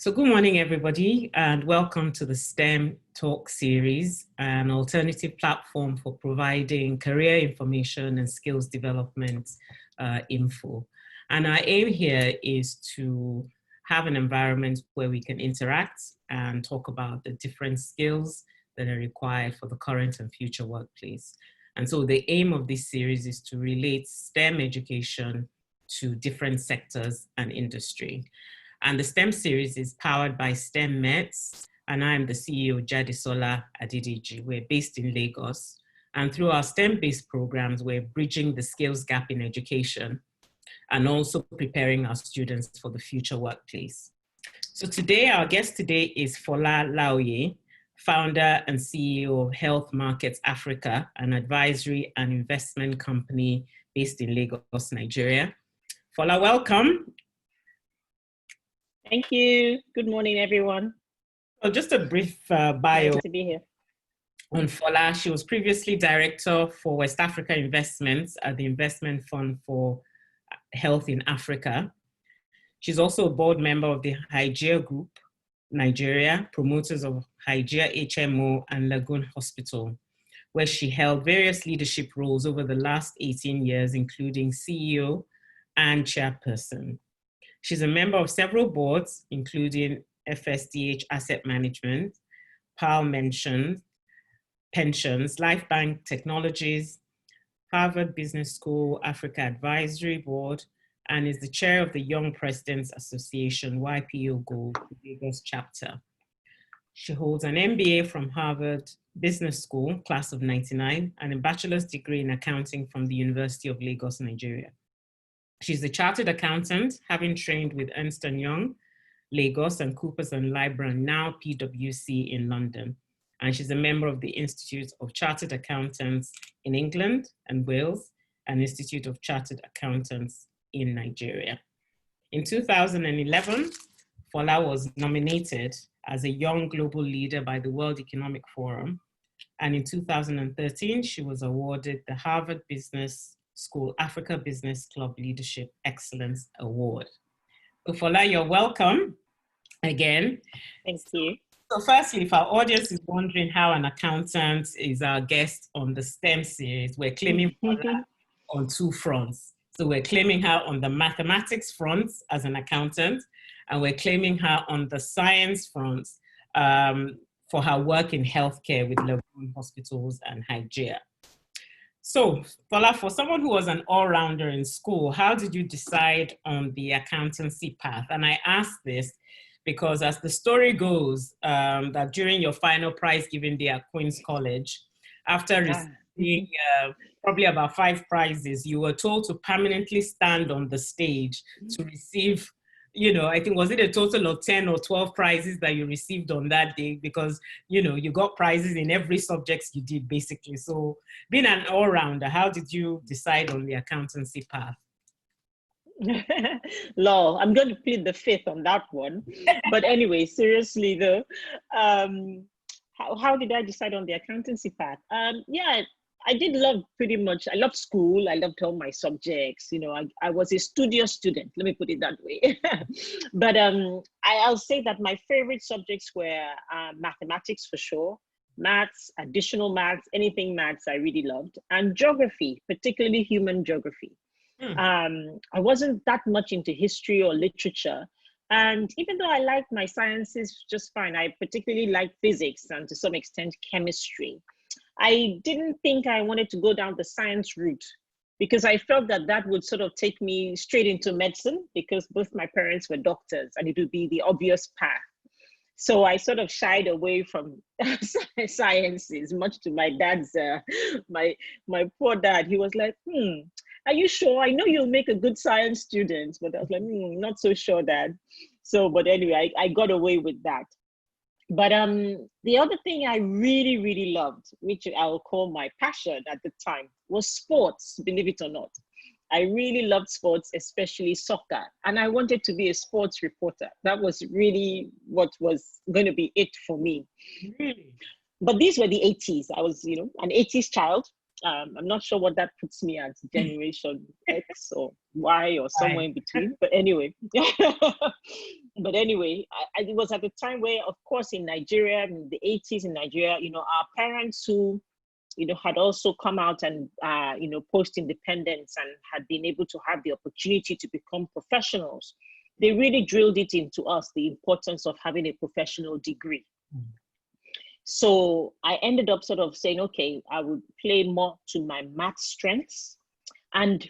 So good morning, everybody, and welcome to the STEM Talk series, an alternative platform for providing career information and skills development info. And our aim here is to have an environment where we can interact and talk about the different skills that are required for the current and future workplace. And so the aim of this series is to relate STEM education to different sectors and industry. And the STEM series is powered by S.T.E.M Mets, and I'm the CEO, Jadisola Adidiji. We're based in Lagos. And through our STEM-based programs, we're bridging the skills gap in education and also preparing our students for the future workplace. So today, our guest today is Fola Laoye, founder and CEO of Health Markets Africa, an advisory and investment company based in Lagos, Nigeria. Fola, welcome. Thank you. Good morning, everyone. Well, just a brief bio nice to be here. On Fola. She was previously director for West Africa Investments at the Investment Fund for Health in Africa. She's also a board member of the Hygeia Group, Nigeria, promoters of Hygeia HMO and Lagoon Hospital, where she held various leadership roles over the last 18 years, including CEO and chairperson. She's a member of several boards, including FSDH Asset Management, PAL Pensions, Life Bank Technologies, Harvard Business School Africa Advisory Board, and is the chair of the Young Presidents Association YPO Gold Lagos chapter. She holds an MBA from Harvard Business School, class of '99, and a bachelor's degree in accounting from the University of Lagos, Nigeria. She's a chartered accountant, having trained with Ernst & Young, Lagos, and Coopers & Lybrand, now PwC in London. And she's a member of the Institute of Chartered Accountants in England and Wales, and Institute of Chartered Accountants in Nigeria. In 2011, Fola was nominated as a young global leader by the World Economic Forum. And in 2013, she was awarded the Harvard Business School Africa Business Club Leadership Excellence Award. So Fola, you're welcome again. Thank you. So firstly, if our audience is wondering how an accountant is our guest on the STEM series, we're claiming Fola on two fronts. So we're claiming her on the mathematics front as an accountant, and we're claiming her on the science front for her work in healthcare with Lagoon Hospitals and Hygeia. So, Fola, for someone who was an all-rounder in school, how did you decide on the accountancy path? And I ask this because as the story goes, that during your final prize giving day at Queen's College, after receiving probably about 5 prizes, you were told to permanently stand on the stage to receive, I think, was it a total of 10 or 12 prizes that you received on that day? Because, you got prizes in every subject you did, basically. So being an all-rounder, how did you decide on the accountancy path? Lol, I'm going to plead the fifth on that one. But anyway, seriously though, how did I decide on the accountancy path? I did love I loved school. I loved all my subjects. I was a studious student, let me put it that way. But I'll say that my favorite subjects were mathematics for sure, maths, additional maths, anything maths I really loved, and geography, particularly human geography. I wasn't that much into history or literature. And even though I liked my sciences just fine, I particularly liked physics and to some extent chemistry. I didn't think I wanted to go down the science route because I felt that would sort of take me straight into medicine because both my parents were doctors and it would be the obvious path. So I sort of shied away from sciences, much to my dad's, my poor dad. He was like, are you sure? I know you'll make a good science student. But I was like, not so sure, Dad. So, but anyway, I got away with that. But the other thing I really, really loved, which I'll call my passion at the time, was sports, believe it or not. I really loved sports, especially soccer. And I wanted to be a sports reporter. That was really what was going to be it for me. Really? But these were the 80s. I was, an 80s child. I'm not sure what that puts me as, Generation X or Y or somewhere in between. But anyway. But anyway, it was at the time where, of course, in Nigeria, in the 80s in Nigeria, our parents who, had also come out and, post-independence and had been able to have the opportunity to become professionals, they really drilled it into us, the importance of having a professional degree. Mm. So I ended up sort of saying, okay, I would play more to my math strengths, and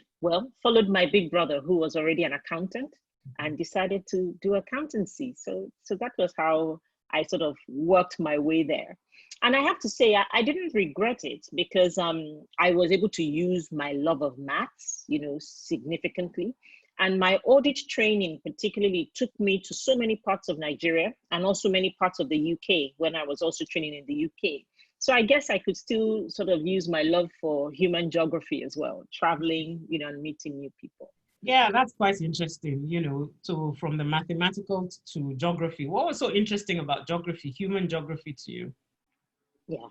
followed my big brother, who was already an accountant, and decided to do accountancy. So that was how I sort of worked my way there. And I have to say, I didn't regret it, because I was able to use my love of maths, significantly. And my audit training particularly took me to so many parts of Nigeria and also many parts of the UK when I was also training in the UK. So I guess I could still sort of use my love for human geography as well, traveling, and meeting new people. Yeah, that's quite interesting, so from the mathematical to geography. What was so interesting about geography, human geography to you? Yeah,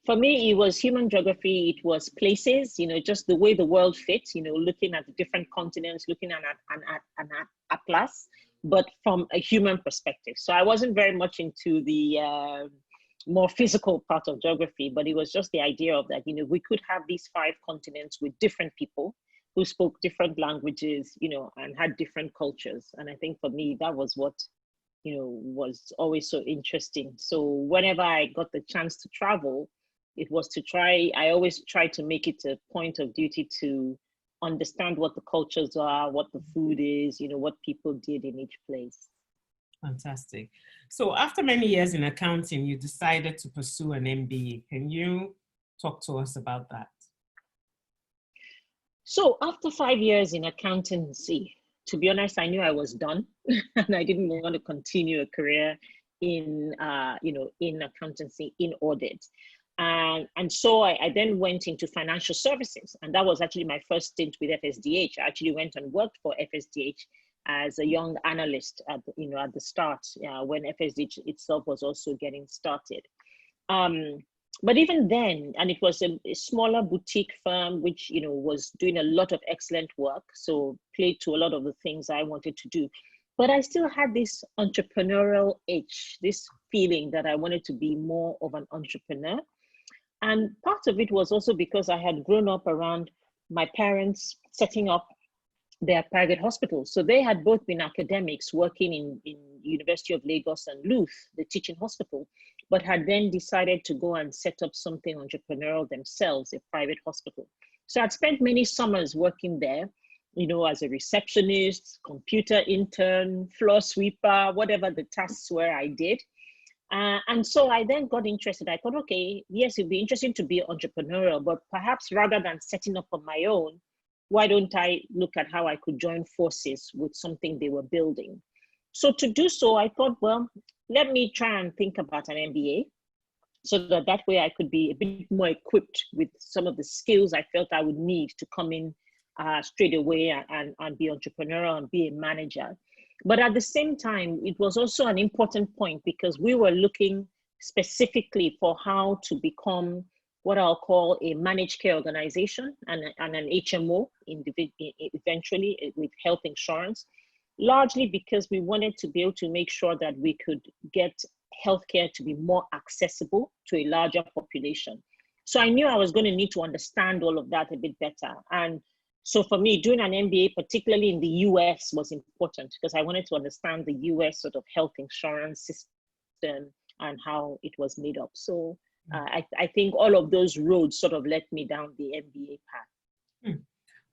for me, it was human geography. It was places, just the way the world fits, looking at the different continents, looking at an atlas, but from a human perspective. So I wasn't very much into the more physical part of geography, but it was just the idea of that, we could have these 5 continents with different people who spoke different languages, and had different cultures. And I think for me, that was what was always so interesting. So whenever I got the chance to travel, it was I always try to make it a point of duty to understand what the cultures are, what the food is, what people did in each place. Fantastic. So after many years in accounting, you decided to pursue an MBA. Can you talk to us about that? So after 5 years in accountancy, to be honest, I knew I was done and I didn't want to continue a career in, in accountancy, in audit. And so I then went into financial services, and that was actually my first stint with FSDH. I actually went and worked for FSDH as a young analyst at the start, when FSDH itself was also getting started. But even then, and it was a smaller boutique firm, which, was doing a lot of excellent work. So played to a lot of the things I wanted to do. But I still had this entrepreneurial itch, this feeling that I wanted to be more of an entrepreneur. And part of it was also because I had grown up around my parents setting up their private hospitals. So they had both been academics working in University of Lagos and Luth, the teaching hospital, but had then decided to go and set up something entrepreneurial themselves, a private hospital. So I'd spent many summers working there, as a receptionist, computer intern, floor sweeper, whatever the tasks were I did. And so I then got interested. I thought, okay, yes, it'd be interesting to be entrepreneurial, but perhaps rather than setting up on my own, why don't I look at how I could join forces with something they were building? So to do so, I thought, well, let me try and think about an MBA so that way I could be a bit more equipped with some of the skills I felt I would need to come in straight away and be entrepreneurial and be a manager. But at the same time, it was also an important point because we were looking specifically for how to become what I'll call a managed care organization and an HMO eventually with health insurance, largely because we wanted to be able to make sure that we could get healthcare to be more accessible to a larger population. So I knew I was going to need to understand all of that a bit better. And so for me, doing an MBA, particularly in the US, was important because I wanted to understand the US sort of health insurance system and how it was made up. So I think all of those roads sort of led me down the MBA path.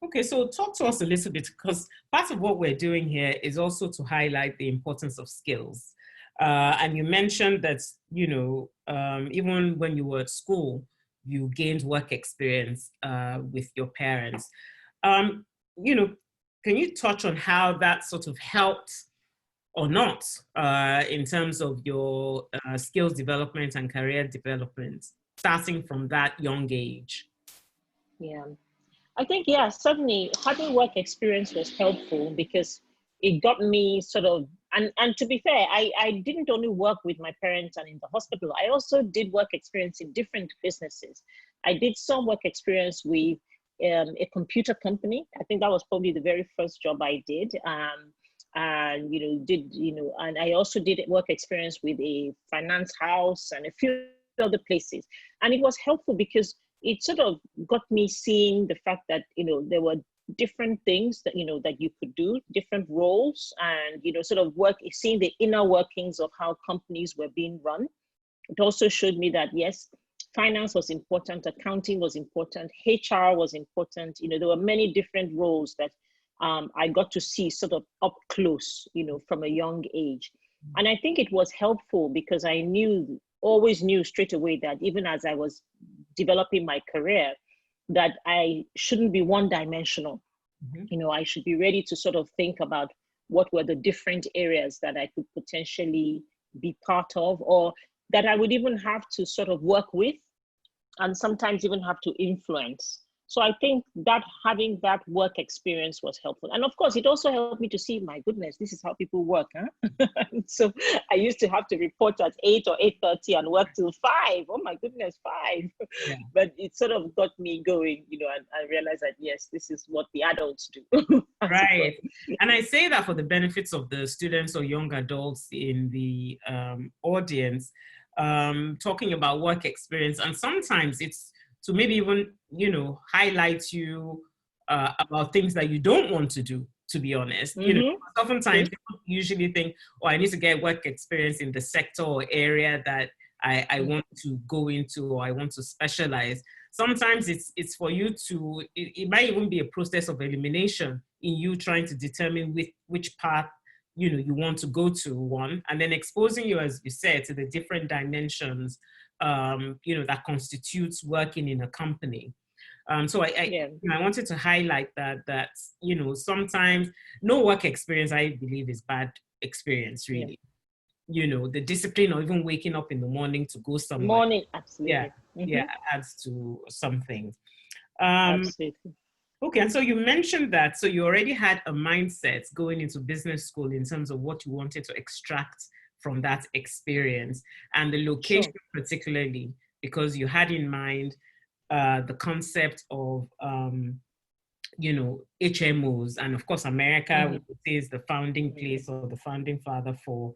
Okay, so talk to us a little bit, because part of what we're doing here is also to highlight the importance of skills. And you mentioned that, even when you were at school, you gained work experience with your parents. Can you touch on how that sort of helped or not in terms of your skills development and career development, starting from that young age? Yeah, I think, yeah, certainly having work experience was helpful because it got me sort of, and to be fair, I didn't only work with my parents and in the hospital. I also did work experience in different businesses. I did some work experience with a computer company. I think that was probably the very first job I did. and and I also did work experience with a finance house and a few other places. And it was helpful because it sort of got me seeing the fact that there were different things that that you could do, different roles, and sort of seeing the inner workings of how companies were being run. It also showed me that yes, finance was important, accounting was important, HR was important. There were many different roles that I got to see sort of up close, from a young age. And I think it was helpful because I always knew straight away that even as I was developing my career, that I shouldn't be one-dimensional. I should be ready to sort of think about what were the different areas that I could potentially be part of, or that I would even have to sort of work with, and sometimes even have to influence. So I think that having that work experience was helpful. And of course, it also helped me to see, my goodness, this is how people work, huh? So I used to have to report at 8 or 8:30 and work till 5. Oh my goodness, 5. Yeah. But it sort of got me going, and I realized that, yes, this is what the adults do. Right. And I say that for the benefits of the students or young adults in the audience, talking about work experience. And sometimes it's to maybe even, highlight you about things that you don't want to do, to be honest. Oftentimes people usually think, oh, I need to get work experience in the sector or area that I want to go into, or I want to specialize. Sometimes it's for you to, it might even be a process of elimination in you trying to determine which path you want to go to, one, and then exposing you, as you said, to the different dimensions that constitutes working in a company. So I wanted to highlight that sometimes no work experience, I believe, is bad experience, really. The discipline, or even waking up in the morning to go somewhere. Absolutely. Yeah, adds to something. Absolutely. Okay, and so you mentioned that, so you already had a mindset going into business school in terms of what you wanted to extract from that experience, and the location particularly, because you had in mind the concept of, HMOs, and of course, America, we would say, is the founding place or the founding father for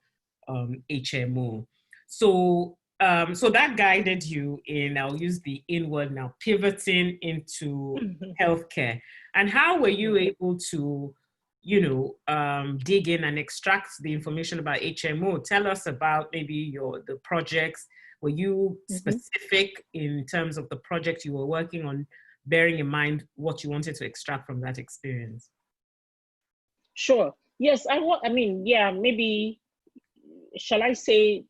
HMO. So that guided you in, I'll use the in word now, pivoting into healthcare. And how were you able to, dig in and extract the information about HMO? Tell us about maybe the projects. Were you specific in terms of the project you were working on, bearing in mind what you wanted to extract from that experience? Sure. Yes, maybe, shall I say,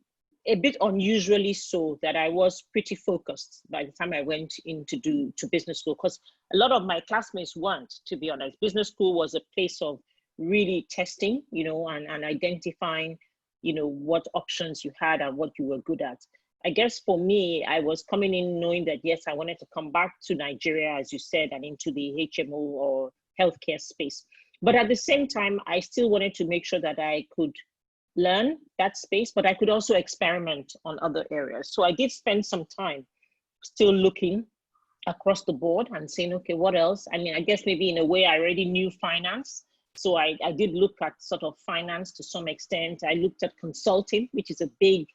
a bit unusually so, that I was pretty focused by the time I went in to business school, because a lot of my classmates weren't, to be honest. Business school was a place of really testing, and identifying, what options you had and what you were good at. I guess for me, I was coming in knowing that, yes, I wanted to come back to Nigeria, as you said, and into the HMO or healthcare space. But at the same time, I still wanted to make sure that I could learn that space, but I could also experiment on other areas. So I did spend some time still looking across the board and saying, okay, what else? I mean, I guess maybe in a way I already knew finance. So I did look at sort of finance to some extent. I looked at consulting, which is a big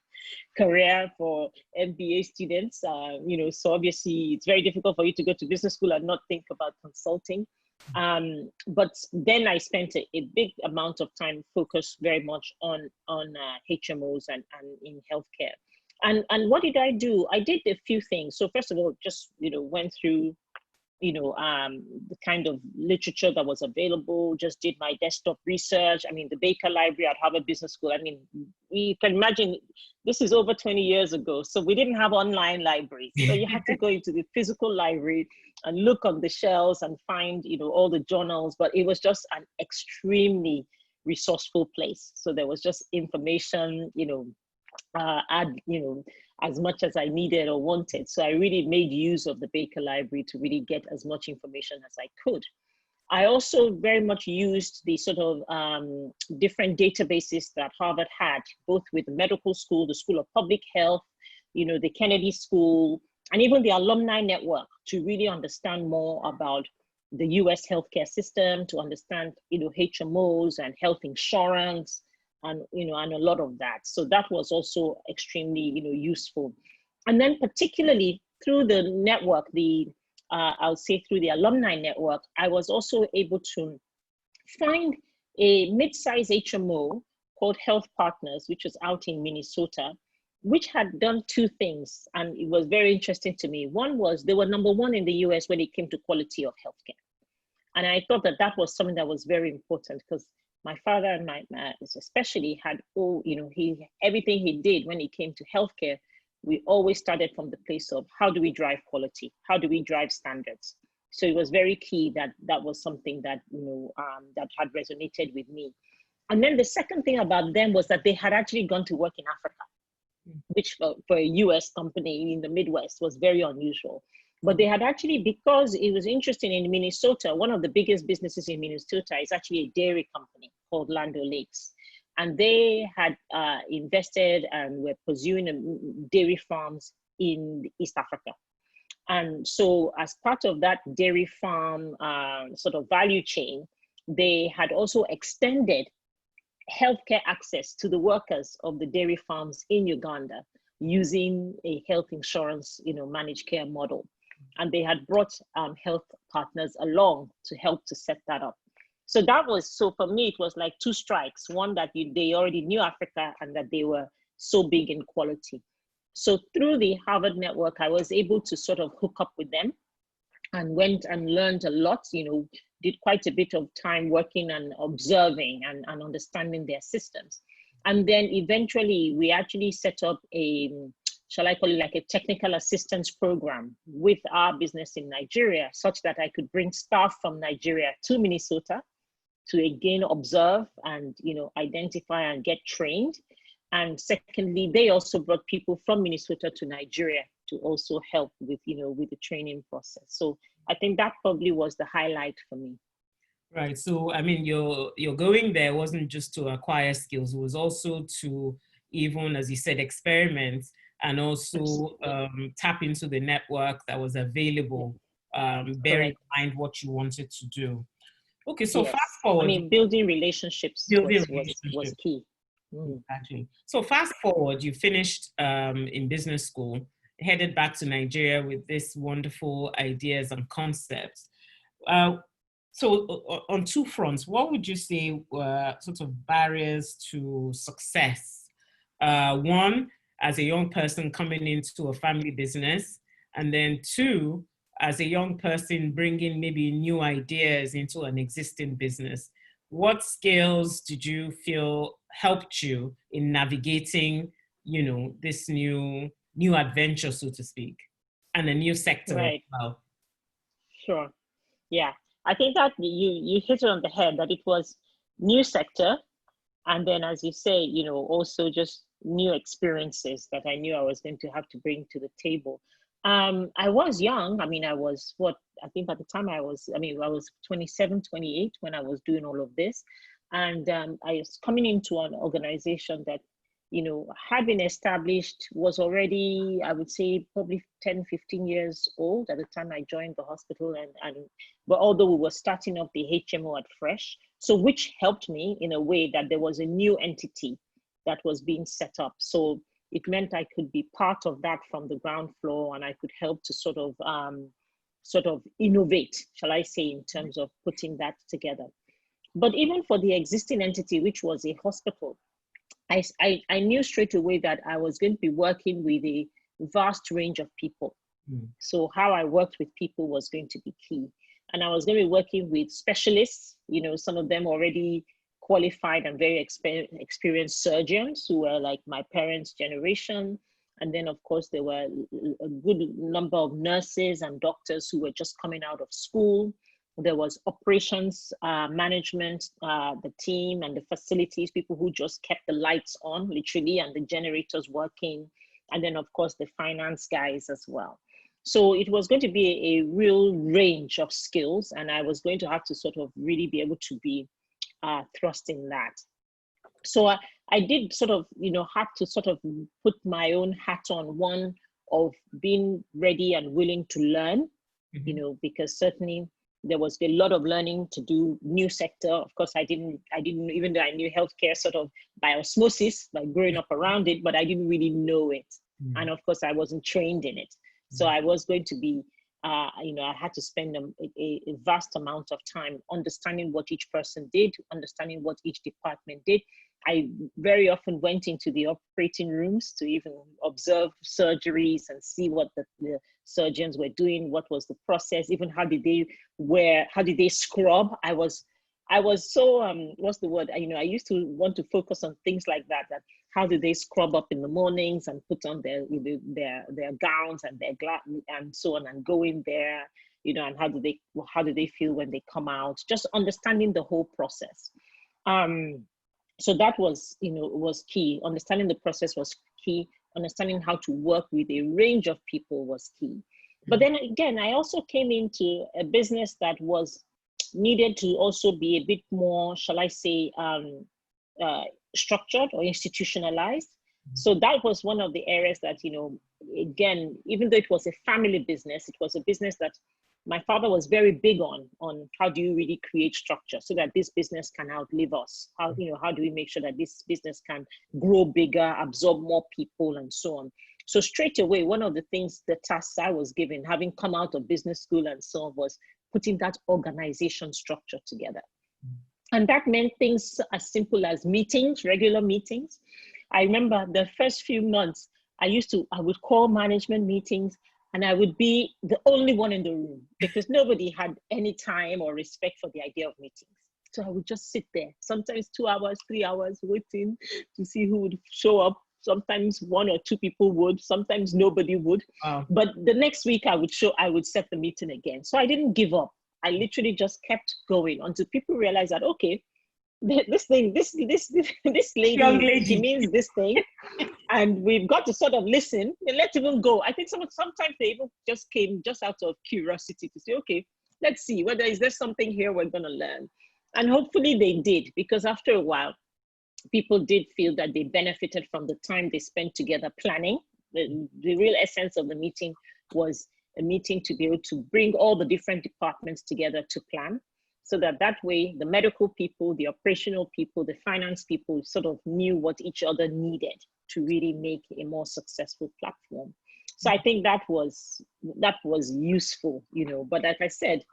career for MBA students. So obviously it's very difficult for you to go to business school and not think about consulting. But then I spent a big amount of time focused very much on HMOs and in healthcare. And what did I do? I did a few things. So first of all, just went through the kind of literature that was available, just did my desktop research. I mean, the Baker Library at Harvard Business School, I mean, you can imagine this is over 20 years ago. So we didn't have online libraries. So you had to go into the physical library and look on the shelves and find, all the journals, but it was just an extremely resourceful place. So there was just information, as much as I needed or wanted. So I really made use of the Baker Library to really get as much information as I could. I also very much used the sort of different databases that Harvard had, both with the medical school, the School of Public Health, the Kennedy School, and even the alumni network, to really understand more about the US healthcare system, to understand, HMOs and health insurance, and, and a lot of that. So that was also extremely, useful. And then particularly through the network, I'll say through the alumni network, I was also able to find a mid-sized HMO called Health Partners, which was out in Minnesota, which had done two things. And it was very interesting to me. One was they were number one in the US when it came to quality of healthcare. And I thought that that was something that was very important, because my father and my especially had everything he did when it came to healthcare, we always started from the place of how do we drive quality? How do we drive standards? So it was very key that that was something that, that had resonated with me. And then the second thing about them was that they had actually gone to work in Africa, which for a US company in the Midwest was very unusual. But they had actually, because it was interesting, in Minnesota, one of the biggest businesses in Minnesota is actually a dairy company called Land O'Lakes. And they had invested and were pursuing dairy farms in East Africa. And so as part of that dairy farm sort of value chain, they had also extended healthcare access to the workers of the dairy farms in Uganda using a health insurance, managed care model. And they had brought health partners along to help to set that up. So so for me, it was like two strikes. One, that they already knew Africa and that they were so big in quality. So through the Harvard network, I was able to sort of hook up with them and went and learned a lot, did quite a bit of time working and observing and understanding their systems. And then eventually we actually set up shall I call it like a technical assistance program with our business in Nigeria, such that I could bring staff from Nigeria to Minnesota to again observe and, identify and get trained. And secondly, they also brought people from Minnesota to Nigeria to also help with, with the training process. So I think that probably was the highlight for me. Right. So, I mean, your going there wasn't just to acquire skills, it was also to, even as you said, experiment and also tap into the network that was available, bearing in mind what you wanted to do. Okay, so yes. Fast forward. I mean, building relationships was key. Exactly. So fast forward, you finished in business school, headed back to Nigeria with this wonderful ideas and concepts. So on two fronts, what would you say were sort of barriers to success? One, as a young person coming into a family business, and then two, as a young person bringing maybe new ideas into an existing business. What skills did you feel helped you in navigating, this new adventure, so to speak, and a new sector right. as well? Sure. Yeah. I think that you hit it on the head, that it was new sector. And then, as you say, also just new experiences that I knew I was going to have to bring to the table. I was young. I mean, I was I think at the time I was 27, 28 when I was doing all of this. And I was coming into an organization that, had been established, was already, I would say, probably 10, 15 years old at the time I joined the hospital. But although we were starting up the HMO at fresh, so which helped me in a way that there was a new entity that was being set up. So it meant I could be part of that from the ground floor, and I could help to sort of innovate, shall I say, in terms of putting that together. But even for the existing entity, which was a hospital, I knew straight away that I was going to be working with a vast range of people. So how I worked with people was going to be key. And I was going to be working with specialists, some of them already qualified and very experienced surgeons who were like my parents' generation. And then, of course, there were a good number of nurses and doctors who were just coming out of school. There was operations management, the team and the facilities, people who just kept the lights on, literally, and the generators working. And then, of course, the finance guys as well. So it was going to be a real range of skills, and I was going to have to sort of really be able to be thrust in that. So I did sort of, have to sort of put my own hat on, one of being ready and willing to learn, because certainly There was a lot of learning to do, new sector. Of course, I didn't, even though I knew healthcare sort of by osmosis, by growing up around it, but I didn't really know it. And of course, I wasn't trained in it. So I was going to be, I had to spend a vast amount of time understanding what each person did, understanding what each department did. I very often went into the operating rooms to even observe surgeries and see what the surgeons were doing, what was the process, even how did they scrub. I was so, what's the word? I used to want to focus on things like that how do they scrub up in the mornings and put on their gowns and their and so on, and go in there, and how do they feel when they come out? Just understanding the whole process. So that was, was key. Understanding the process was key. Understanding how to work with a range of people was key. But then again, I also came into a business that was needed to also be a bit more, shall I say, structured or institutionalized. So that was one of the areas that, again, even though it was a family business, it was a business that my father was very big on how do you really create structure so that this business can outlive us? How do we make sure that this business can grow bigger, absorb more people, and so on? So straight away, one of the tasks I was given, having come out of business school and so on, was putting that organization structure together. And that meant things as simple as meetings, regular meetings. I remember the first few months, I would call management meetings, and I would be the only one in the room because nobody had any time or respect for the idea of meetings. So I would just sit there, sometimes 2 hours, 3 hours, waiting to see who would show up. Sometimes 1 or 2 people would, sometimes nobody would. Wow. But the next week I would set the meeting again. So I didn't give up. I literally just kept going until people realized that, okay, this lady, she means this thing. And we've got to sort of listen and let's even go. I think sometimes they even just came just out of curiosity to say, okay, let's see whether is there something here we're going to learn. And hopefully they did, because after a while, people did feel that they benefited from the time they spent together planning. The real essence of the meeting was a meeting to be able to bring all the different departments together to plan, so that way the medical people, the operational people, the finance people sort of knew what each other needed to really make a more successful platform. So I think that was useful, but like I said,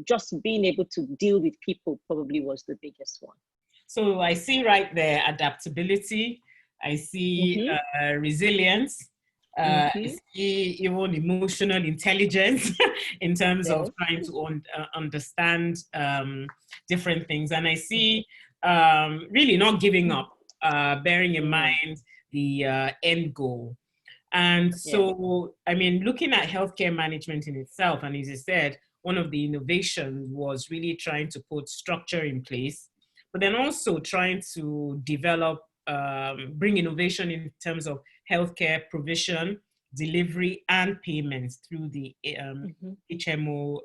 just being able to deal with people probably was the biggest one. So I see right there adaptability, I see resilience, I see even emotional intelligence in terms of trying to understand different things. And I see really not giving up, bearing in mind the end goal. And so, I mean, looking at healthcare management in itself, and as you said, one of the innovations was really trying to put structure in place, but then also trying to develop, bring innovation in terms of healthcare provision, delivery, and payments through the HMO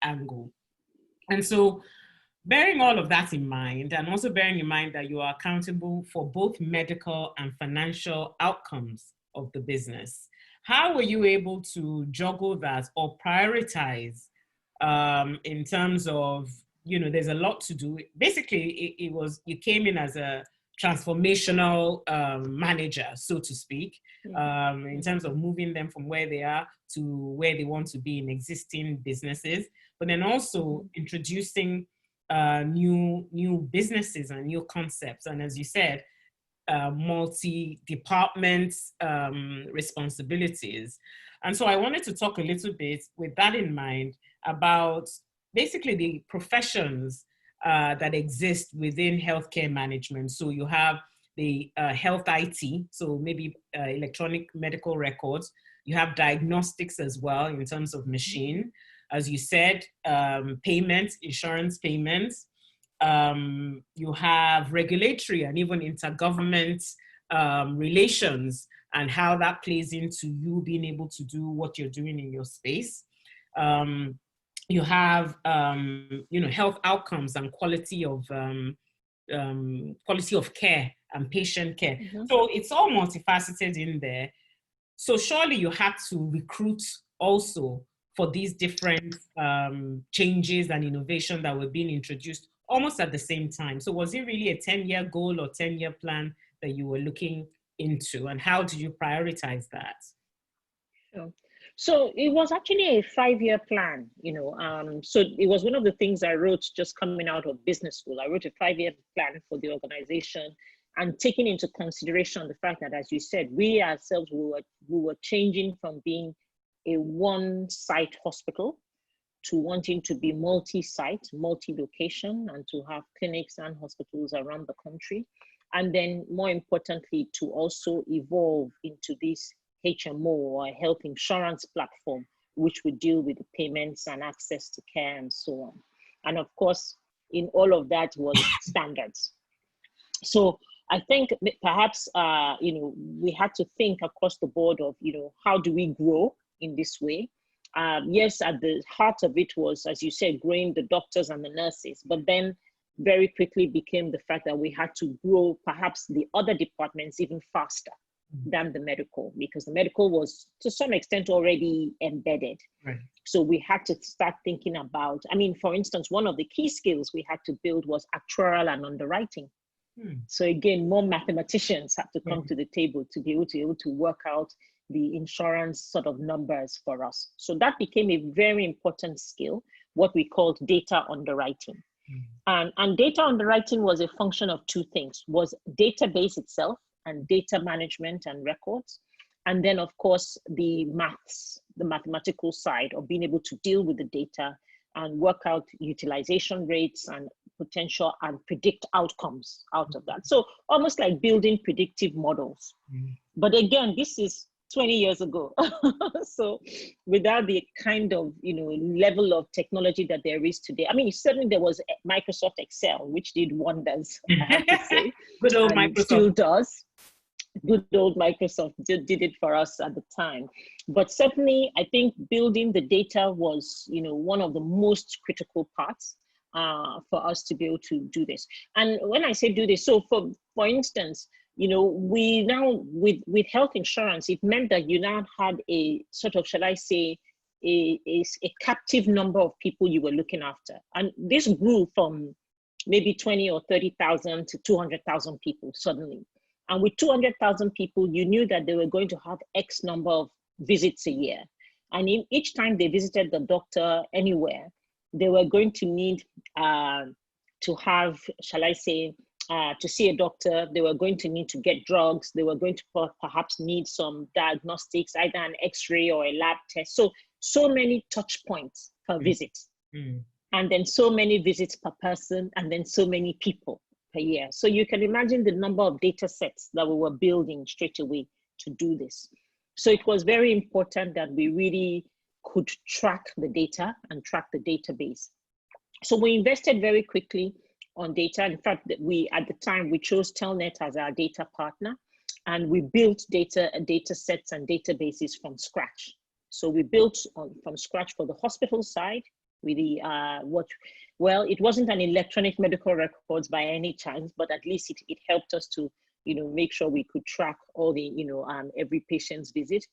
angle. And so, bearing all of that in mind, and also bearing in mind that you are accountable for both medical and financial outcomes of the business, how were you able to juggle that or prioritize in terms of, there's a lot to do. Basically, you came in as a transformational manager, so to speak, in terms of moving them from where they are to where they want to be in existing businesses, but then also introducing new businesses and new concepts. And as you said, multi-department responsibilities. And so I wanted to talk a little bit with that in mind about basically the professions that exist within healthcare management. So you have the health IT, so maybe electronic medical records. You have diagnostics as well in terms of machine. As you said, payments, insurance payments. You have regulatory and even intergovernment relations and how that plays into you being able to do what you're doing in your space. You have, health outcomes and quality of care and patient care. So it's all multifaceted in there. So surely you had to recruit also for these different changes and innovation that were being introduced almost at the same time. So was it really a 10-year goal or 10-year plan that you were looking into, and how do you prioritize that? Sure. So it was actually a 5-year plan, so it was one of the things I wrote just coming out of business school. I wrote a 5-year plan for the organization, and taking into consideration the fact that, as you said, we ourselves, we were changing from being a one-site hospital to wanting to be multi-site, multi-location, and to have clinics and hospitals around the country. And then more importantly, to also evolve into this HMO, or health insurance platform, which would deal with the payments and access to care and so on. And of course, in all of that was standards. So I think perhaps, we had to think across the board of, how do we grow in this way? Yes, at the heart of it was, as you said, growing the doctors and the nurses, but then very quickly became the fact that we had to grow perhaps the other departments even faster than the medical, because the medical was to some extent already embedded. Right. So we had to start thinking about, for instance, one of the key skills we had to build was actuarial and underwriting. So again, more mathematicians had to come to the table to be able to work out the insurance sort of numbers for us. So that became a very important skill, what we called data underwriting. And data underwriting was a function of two things: was database itself and data management and records. And then of course, the maths, the mathematical side of being able to deal with the data and work out utilization rates and potential and predict outcomes out of that. So almost like building predictive models. But again, this is 20 years ago. So without the kind of, level of technology that there is today. Certainly there was Microsoft Excel, which did wonders, I have to say. Good old and Microsoft. Still does. Good old Microsoft did it for us at the time. But certainly, I think building the data was, one of the most critical parts for us to be able to do this. And when I say do this, so for instance, we now, with health insurance, it meant that you now had a sort of, shall I say, a captive number of people you were looking after. And this grew from maybe 20 or 30,000 to 200,000 people suddenly. And with 200,000 people, you knew that they were going to have X number of visits a year. And each time they visited the doctor anywhere, they were going to need to have, shall I say, to see a doctor. They were going to need to get drugs. They were going to perhaps need some diagnostics, either an X-ray or a lab test. So many touch points per visit. And then so many visits per person, and then so many people per year. So you can imagine the number of data sets that we were building straight away to do this. So it was very important that we really could track the data and track the database. So we invested very quickly on data. In fact, at the time, we chose Telnet as our data partner, and we built data sets and databases from scratch. So we built from scratch for the hospital side with the it wasn't an electronic medical records by any chance, but at least it helped us to make sure we could track all the every patient's visit.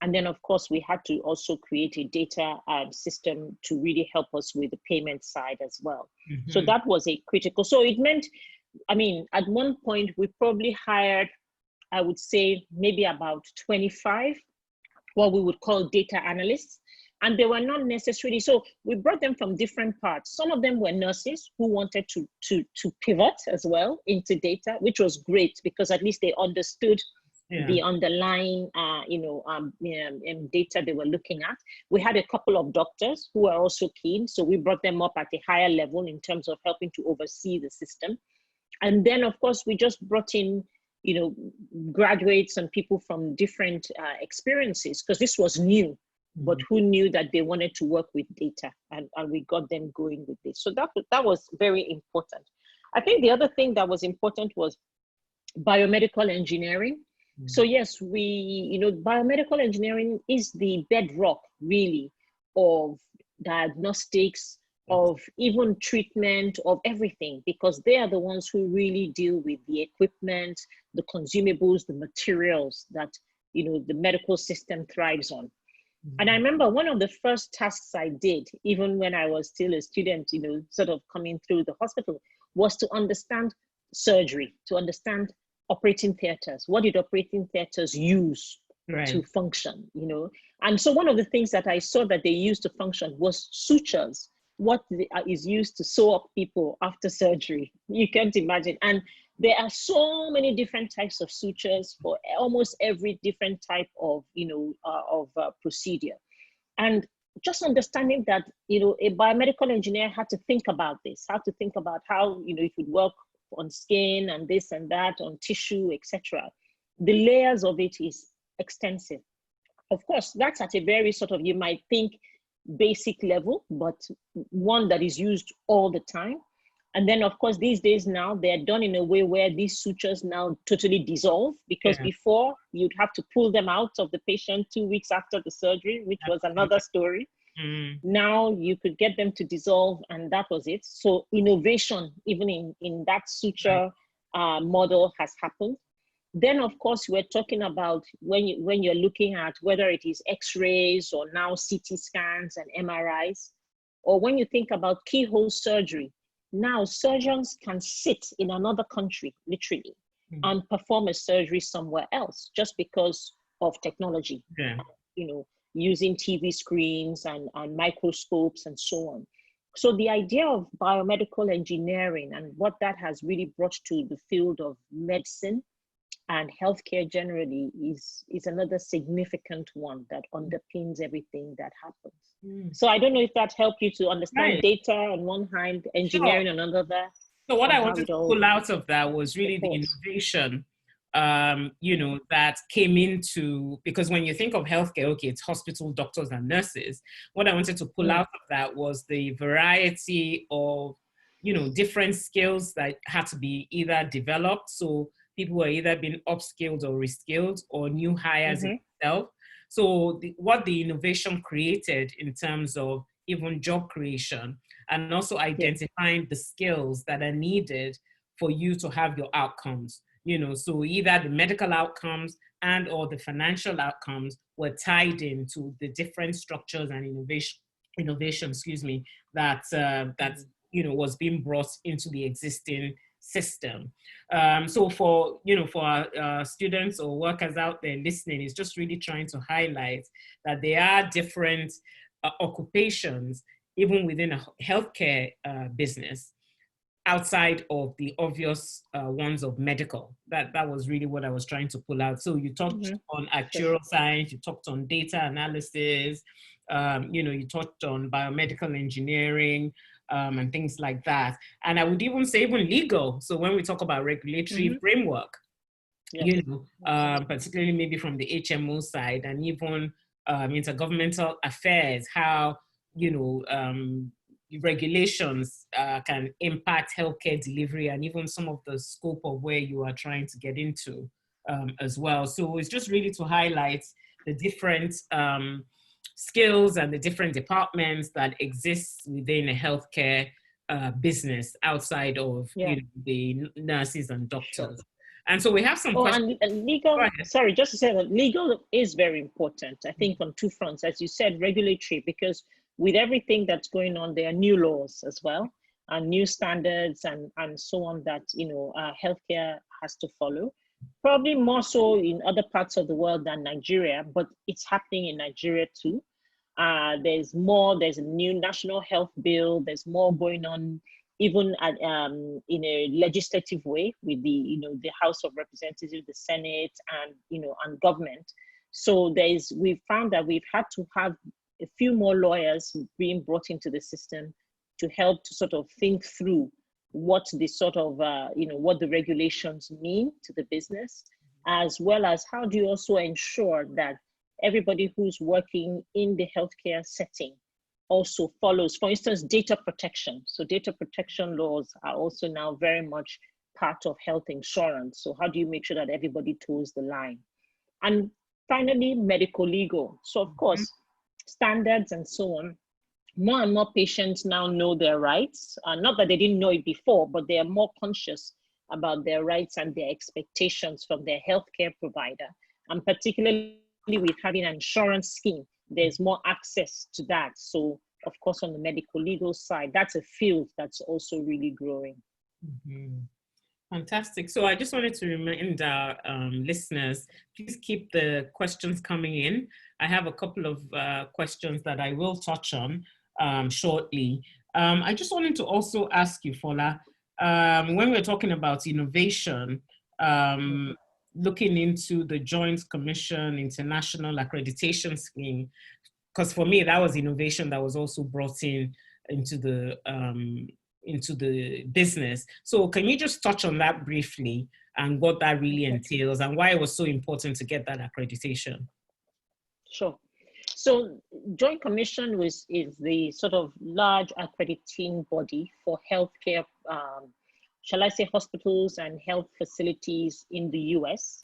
And then of course we had to also create a data system to really help us with the payment side as well. So that was a critical. So it meant, at one point we probably hired, I would say maybe about 25 what we would call data analysts. And they were not necessarily, so we brought them from different parts. Some of them were nurses who wanted to pivot as well into data, which was great because at least they understood the underlying data they were looking at. We had a couple of doctors who were also keen. So we brought them up at a higher level in terms of helping to oversee the system. And then of course, we just brought in, graduates and people from different experiences, because this was new. But who knew that they wanted to work with data, and we got them going with this. So that was very important. I think the other thing that was important was biomedical engineering. So yes, biomedical engineering is the bedrock really of diagnostics, of even treatment, of everything, because they are the ones who really deal with the equipment, the consumables, the materials that the medical system thrives on. And I remember one of the first tasks I did, even when I was still a student, sort of coming through the hospital, was to understand surgery, to understand operating theaters. What did operating theaters use to Right. function? And so one of the things that I saw that they used to function was sutures, what is used to sew up people after surgery. You can't imagine. And there are so many different types of sutures for almost every different type of, procedure. And just understanding that, a biomedical engineer had to think about this, had to think about how, it would work on skin and this and that, on tissue, etc. The layers of it is extensive. Of course, that's at a very sort of, you might think, basic level, but one that is used all the time. And then, of course, these days now, they're done in a way where these sutures now totally dissolve, because before you'd have to pull them out of the patient 2 weeks after the surgery, which was another story. Now you could get them to dissolve, and that was it. So innovation, even in that suture model, has happened. Then, of course, we're talking about when you're looking at whether it is X-rays or now CT scans and MRIs, or when you think about keyhole surgery. Now, surgeons can sit in another country, literally, and perform a surgery somewhere else just because of technology, using TV screens and microscopes and so on. So the idea of biomedical engineering and what that has really brought to the field of medicine and healthcare generally is another significant one that underpins everything that happens. So I don't know if that helped you to understand data on one hand, engineering on another. So what I wanted to pull out of that was really the innovation, that came into, because when you think of healthcare, okay, it's hospital, doctors and nurses. What I wanted to pull out of that was the variety of, different skills that had to be either developed. So people were either being upskilled or reskilled, or new hires itself. So what the innovation created in terms of even job creation, and also identifying the skills that are needed for you to have your outcomes. So either the medical outcomes and or the financial outcomes were tied into the different structures and innovation, that was being brought into the existing system. So for our students or workers out there listening, it's just really trying to highlight that there are different occupations, even within a healthcare business, outside of the obvious ones of medical. That was really what I was trying to pull out. So you talked on actuarial science, you talked on data analysis, you talked on biomedical engineering, and things like that. And I would even say even legal. So when we talk about regulatory framework, particularly maybe from the HMO side, and even intergovernmental affairs, how, regulations can impact healthcare delivery, and even some of the scope of where you are trying to get into as well. So it's just really to highlight the different skills and the different departments that exist within a healthcare business outside of the nurses and doctors. And so we have some questions. And legal, sorry, just to say that legal is very important, I think, on two fronts. As you said, regulatory, because with everything that's going on, there are new laws as well, and new standards and so on that, healthcare has to follow. Probably more so in other parts of the world than Nigeria, but it's happening in Nigeria too. There's a new national health bill, there's more going on, even at, in a legislative way with the House of Representatives, the Senate, and government. So we've found that we've had to have a few more lawyers being brought into the system to help to sort of think through what the sort of, what the regulations mean to the business, as well as how do you also ensure that everybody who's working in the healthcare setting also follows, for instance, data protection. So data protection laws are also now very much part of health insurance. So how do you make sure that everybody toes the line? And finally, medical legal. So of course, standards and so on. More and more patients now know their rights. Not that they didn't know it before, but they are more conscious about their rights and their expectations from their healthcare provider. And particularly with having an insurance scheme there's more access to that. So of course, on the medical legal side, that's a field that's also really growing. Mm-hmm. Fantastic. So I just wanted to remind our listeners, please keep the questions coming in. I have a couple of questions that I will touch on shortly. I just wanted to also ask you, Fola, when we're talking about innovation, looking into the Joint Commission International Accreditation Scheme, because for me, that was innovation that was also brought into the business. So can you just touch on that briefly and what that really entails and why it was so important to get that accreditation? Sure. So Joint Commission is the sort of large accrediting body for healthcare, shall I say, hospitals and health facilities in the US.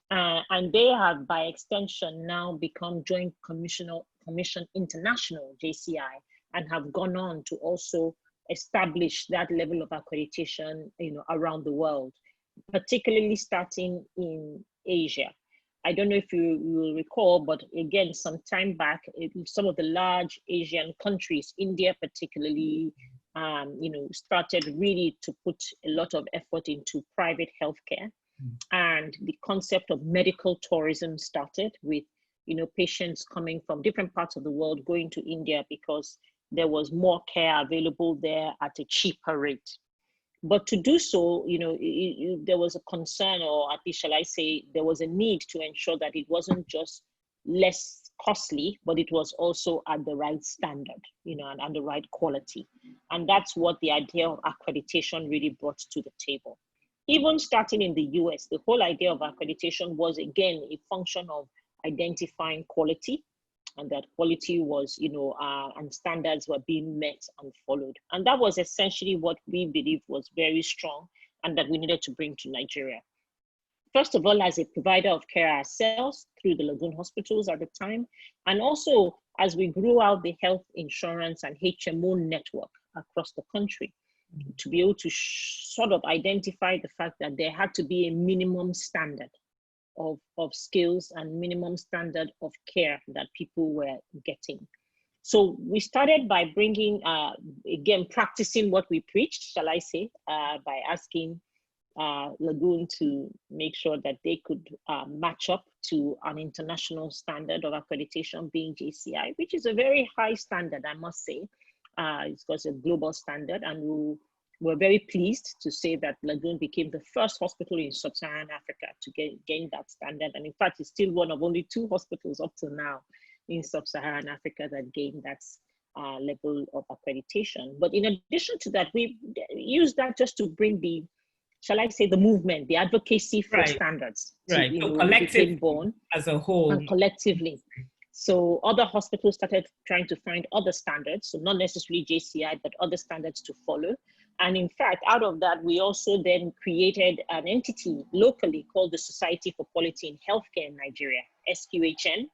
And they have, by extension, now become Joint Commission International, JCI, and have gone on to also establish that level of accreditation, around the world, particularly starting in Asia. I don't know if you will recall, but again, some time back, some of the large Asian countries, India particularly, started really to put a lot of effort into private healthcare. And the concept of medical tourism started with, patients coming from different parts of the world going to India because there was more care available there at a cheaper rate. But to do so, there was a concern, or at least shall I say, there was a need to ensure that it wasn't just less costly, but it was also at the right standard, and the right quality. And that's what the idea of accreditation really brought to the table. Even starting in the US, the whole idea of accreditation was, again, a function of identifying quality, and that quality was, and standards were being met and followed. And that was essentially what we believe was very strong and that we needed to bring to Nigeria. First of all, as a provider of care ourselves through the Lagoon hospitals at the time, and also as we grew out the health insurance and HMO network across the country, to be able to sort of identify the fact that there had to be a minimum standard of skills and minimum standard of care that people were getting. So we started by bringing, again, practicing what we preached, shall I say, by asking Lagoon to make sure that they could match up to an international standard of accreditation, being JCI, which is a very high standard, I must say. It's got a global standard, and we're very pleased to say that Lagoon became the first hospital in sub-Saharan Africa to gain that standard. And in fact, it's still one of only 2 hospitals up to now in sub-Saharan Africa that gained that level of accreditation. But in addition to that, we used that just to bring the, shall I say, the movement, the advocacy for standards. Right, so collectively, born as a whole. And collectively. So other hospitals started trying to find other standards, so not necessarily JCI, but other standards to follow. And in fact, out of that, we also then created an entity locally called the Society for Quality in Healthcare in Nigeria, SQHN,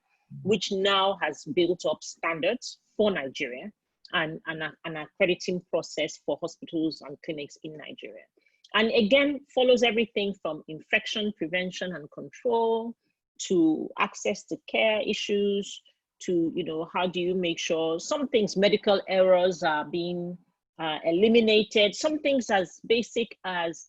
which now has built up standards for Nigeria and an accrediting process for hospitals and clinics in Nigeria. And again, follows everything from infection prevention and control to access to care issues to, how do you make sure some things, medical errors are being eliminated, some things as basic as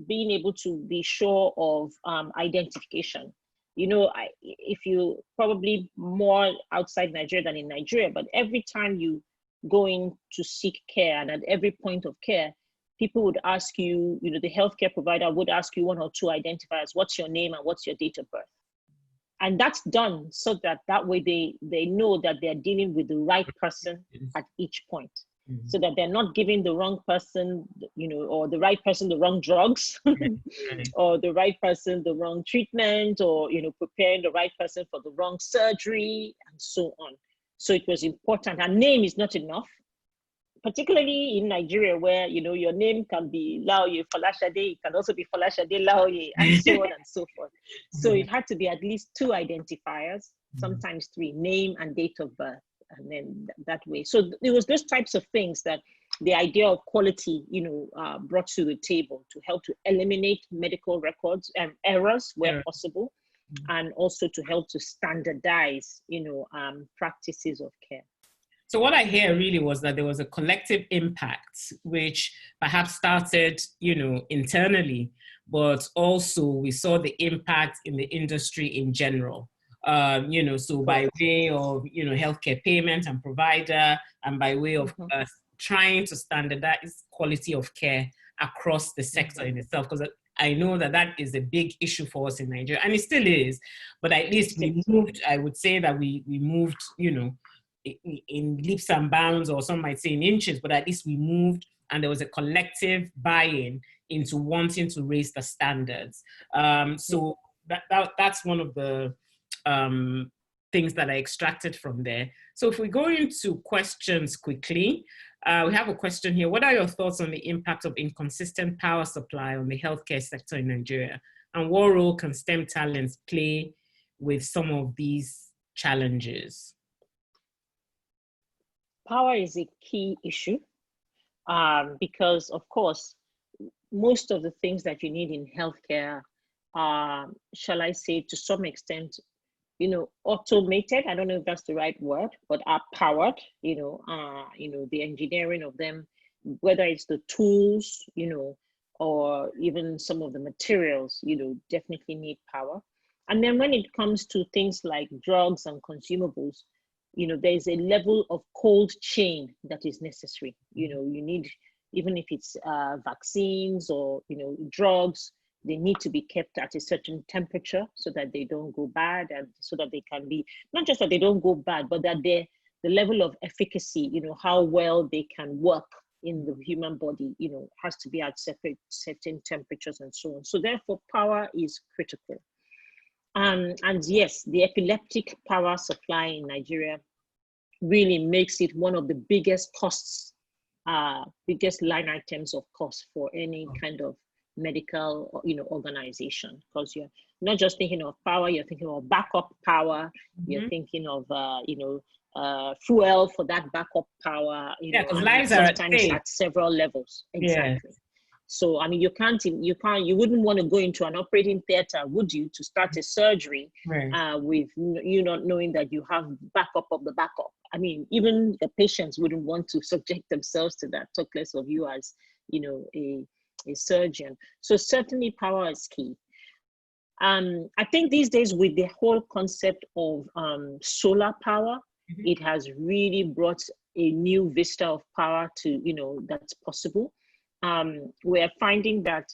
being able to be sure of identification. If you probably more outside Nigeria than in Nigeria, but every time you go in to seek care and at every point of care, people would ask you, the healthcare provider would ask you 1 or 2 identifiers, what's your name and what's your date of birth? And that's done so that way they know that they're dealing with the right person at each point. So that they're not giving the wrong person, or the right person the wrong drugs, or the right person the wrong treatment, or, preparing the right person for the wrong surgery, and so on. So it was important. And name is not enough, particularly in Nigeria, where, your name can be Laoye Folashade, it can also be Folashade Laoye, and so on and so forth. So it had to be at least 2 identifiers, sometimes 3, name and date of birth. And then that way. So it was those types of things that the idea of quality, brought to the table to help to eliminate medical records and errors where possible, and also to help to standardize, practices of care. So what I hear really was that there was a collective impact, which perhaps started, internally, but also we saw the impact in the industry in general. So by way of, healthcare payment and provider, and by way of trying to standardize quality of care across the sector in itself, because I know that that is a big issue for us in Nigeria, and it still is, but at least we moved, I would say that we moved, in leaps and bounds, or some might say in inches, but at least we moved, and there was a collective buy-in into wanting to raise the standards. So that's one of the things that I extracted from there. So if we go into questions quickly, we have a question here. What are your thoughts on the impact of inconsistent power supply on the healthcare sector in Nigeria? And what role can STEM talents play with some of these challenges? Power is a key issue because, of course, most of the things that you need in healthcare are, shall I say, to some extent, automated. I don't know if that's the right word, but are powered. The engineering of them, whether it's the tools, or even some of the materials, definitely need power. And then when it comes to things like drugs and consumables, there's a level of cold chain that is necessary. You need, even if it's vaccines or, drugs, they need to be kept at a certain temperature so that they don't go bad, and so that they can be, not just that they don't go bad, but that the level of efficacy, how well they can work in the human body, has to be at certain temperatures and so on. So therefore, power is critical. And yes, the epileptic power supply in Nigeria really makes it one of the biggest costs, biggest line items of cost for any kind of medical, organization, because you're not just thinking of power, you're thinking of backup power, you're thinking of, fuel for that backup power, because lives are at several levels. Exactly. Yeah. So, you wouldn't want to go into an operating theater, would you, to start a surgery with you not knowing that you have backup of the backup? Even the patients wouldn't want to subject themselves to that, talk less of you as, a surgeon. So certainly power is key. I think these days with the whole concept of solar power, it has really brought a new vista of power to, that's possible. We're finding that,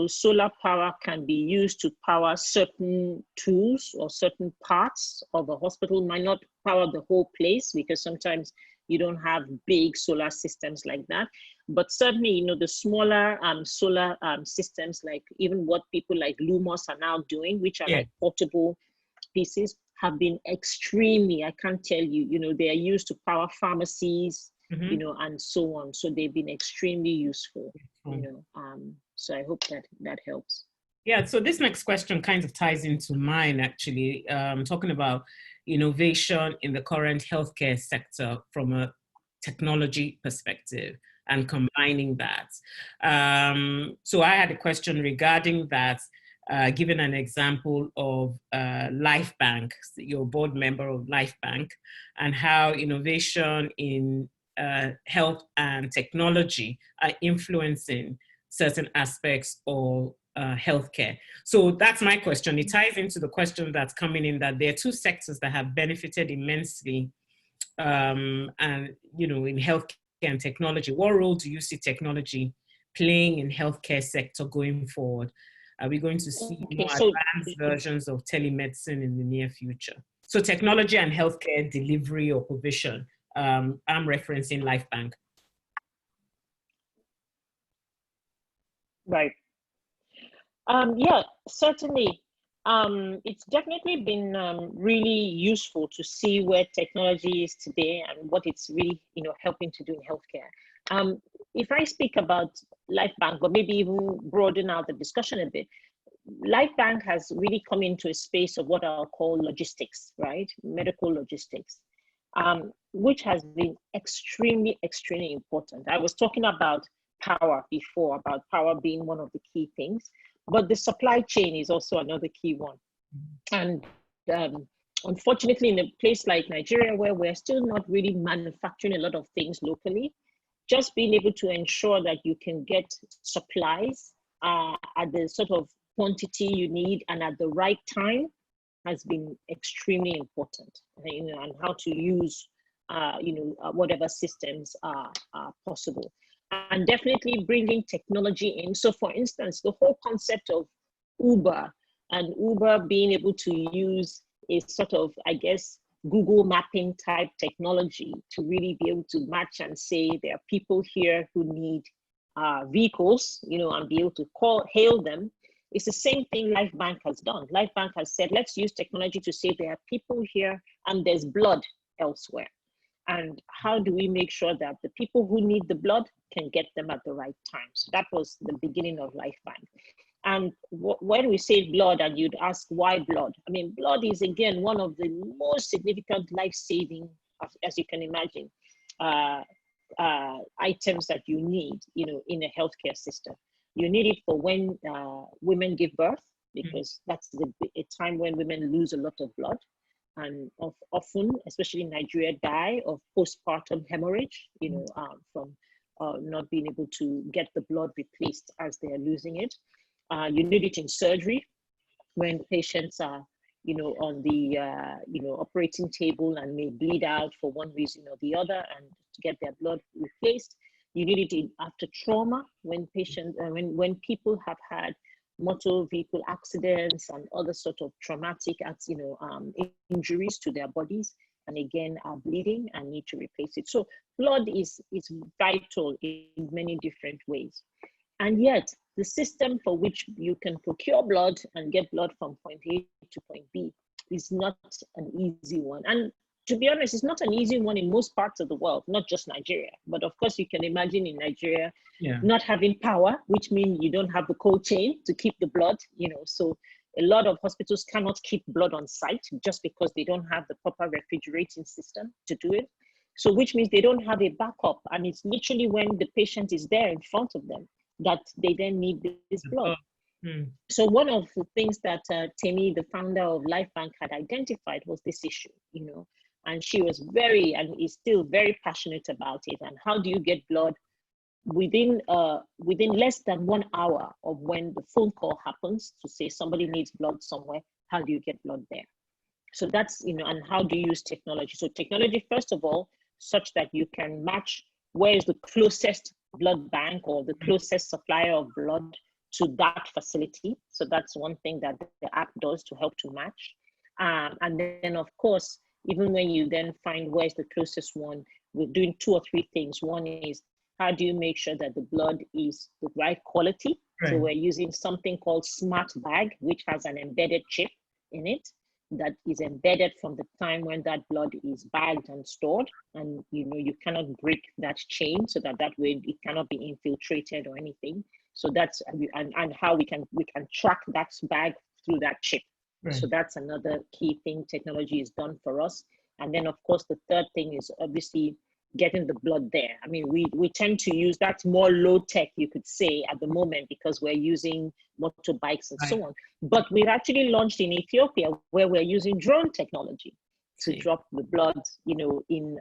solar power can be used to power certain tools or certain parts of a hospital. Might not power the whole place, because sometimes you don't have big solar systems like that. But certainly, the smaller solar systems, like even what people like Lumos are now doing, which are like portable pieces, have been extremely, I can't tell you, they are used to power pharmacies, and so on. So they've been extremely useful, so I hope that helps. Yeah, so this next question kind of ties into mine, actually, talking about innovation in the current healthcare sector from a technology perspective and combining that. So I had a question regarding that, given an example of LifeBank, your board member of LifeBank, and how innovation in health and technology are influencing certain aspects of healthcare. So that's my question. It ties into the question that's coming in, that there are two sectors that have benefited immensely, and in healthcare and technology. What role do you see technology playing in healthcare sector going forward? Are we going to see more advanced versions of telemedicine in the near future? So technology and healthcare delivery or provision. I'm referencing LifeBank. Right. Yeah, certainly. It's definitely been really useful to see where technology is today and what it's really, helping to do in healthcare. If I speak about LifeBank, but maybe even broaden out the discussion a bit, LifeBank has really come into a space of what I'll call logistics, right? Medical logistics, which has been extremely, extremely important. I was talking about power before, about power being one of the key things, but the supply chain is also another key one. And unfortunately, in a place like Nigeria, where we're still not really manufacturing a lot of things locally, just being able to ensure that you can get supplies at the sort of quantity you need and at the right time has been extremely important, and how to use, whatever systems are possible. And definitely bringing technology in. So for instance, the whole concept of Uber, and Uber being able to use a sort of, I guess, Google mapping type technology to really be able to match and say there are people here who need vehicles, and be able to hail them. It's the same thing LifeBank has done. LifeBank has said, let's use technology to say there are people here and there's blood elsewhere. And how do we make sure that the people who need the blood can get them at the right time? So that was the beginning of LifeBank. And when we say blood, and you'd ask why blood? I mean, blood is, again, one of the most significant life-saving, as you can imagine, items that you need, in a healthcare system. You need it for when women give birth, because that's a time when women lose a lot of blood, and often, especially in Nigeria, die of postpartum hemorrhage, from not being able to get the blood replaced as they are losing it. You need it in surgery when patients are, on the, operating table and may bleed out for one reason or the other, and to get their blood replaced. You need it after trauma, when patients, when people have had motor vehicle accidents and other sort of traumatic, injuries to their bodies, and again are bleeding and need to replace it. So blood is vital in many different ways. And yet, the system for which you can procure blood and get blood from point A to point B is not an easy one. And to be honest, it's not an easy one in most parts of the world, not just Nigeria. But of course, you can imagine in Nigeria, not having power, which means you don't have the cold chain to keep the blood, so a lot of hospitals cannot keep blood on site just because they don't have the proper refrigerating system to do it. So which means they don't have a backup. And it's literally when the patient is there in front of them that they then need this blood. So one of the things that Temi, the founder of LifeBank, had identified was this issue, and she was very, and is still very passionate about it. And how do you get blood within less than 1 hour of when the phone call happens to say somebody needs blood somewhere? How do you get blood there? So that's, and how do you use technology? So technology, first of all, such that you can match where is the closest blood bank or the closest supplier of blood to that facility. So that's one thing that the app does to help to match. And then, of course, even when you then find where's the closest one, we're doing 2 or 3 things. One is, how do you make sure that the blood is the right quality? Right. So we're using something called Smart Bag, which has an embedded chip in it that is embedded from the time when that blood is bagged and stored. And you cannot break that chain, so that way it cannot be infiltrated or anything. So that's, and how we can track that bag through that chip. Right. So that's another key thing technology has done for us. And then, of course, the third thing is obviously getting the blood there. I mean, we tend to use, that's more low tech, you could say, at the moment, because we're using motorbikes and so on. But we've actually launched in Ethiopia, where we're using drone technology to drop the blood, in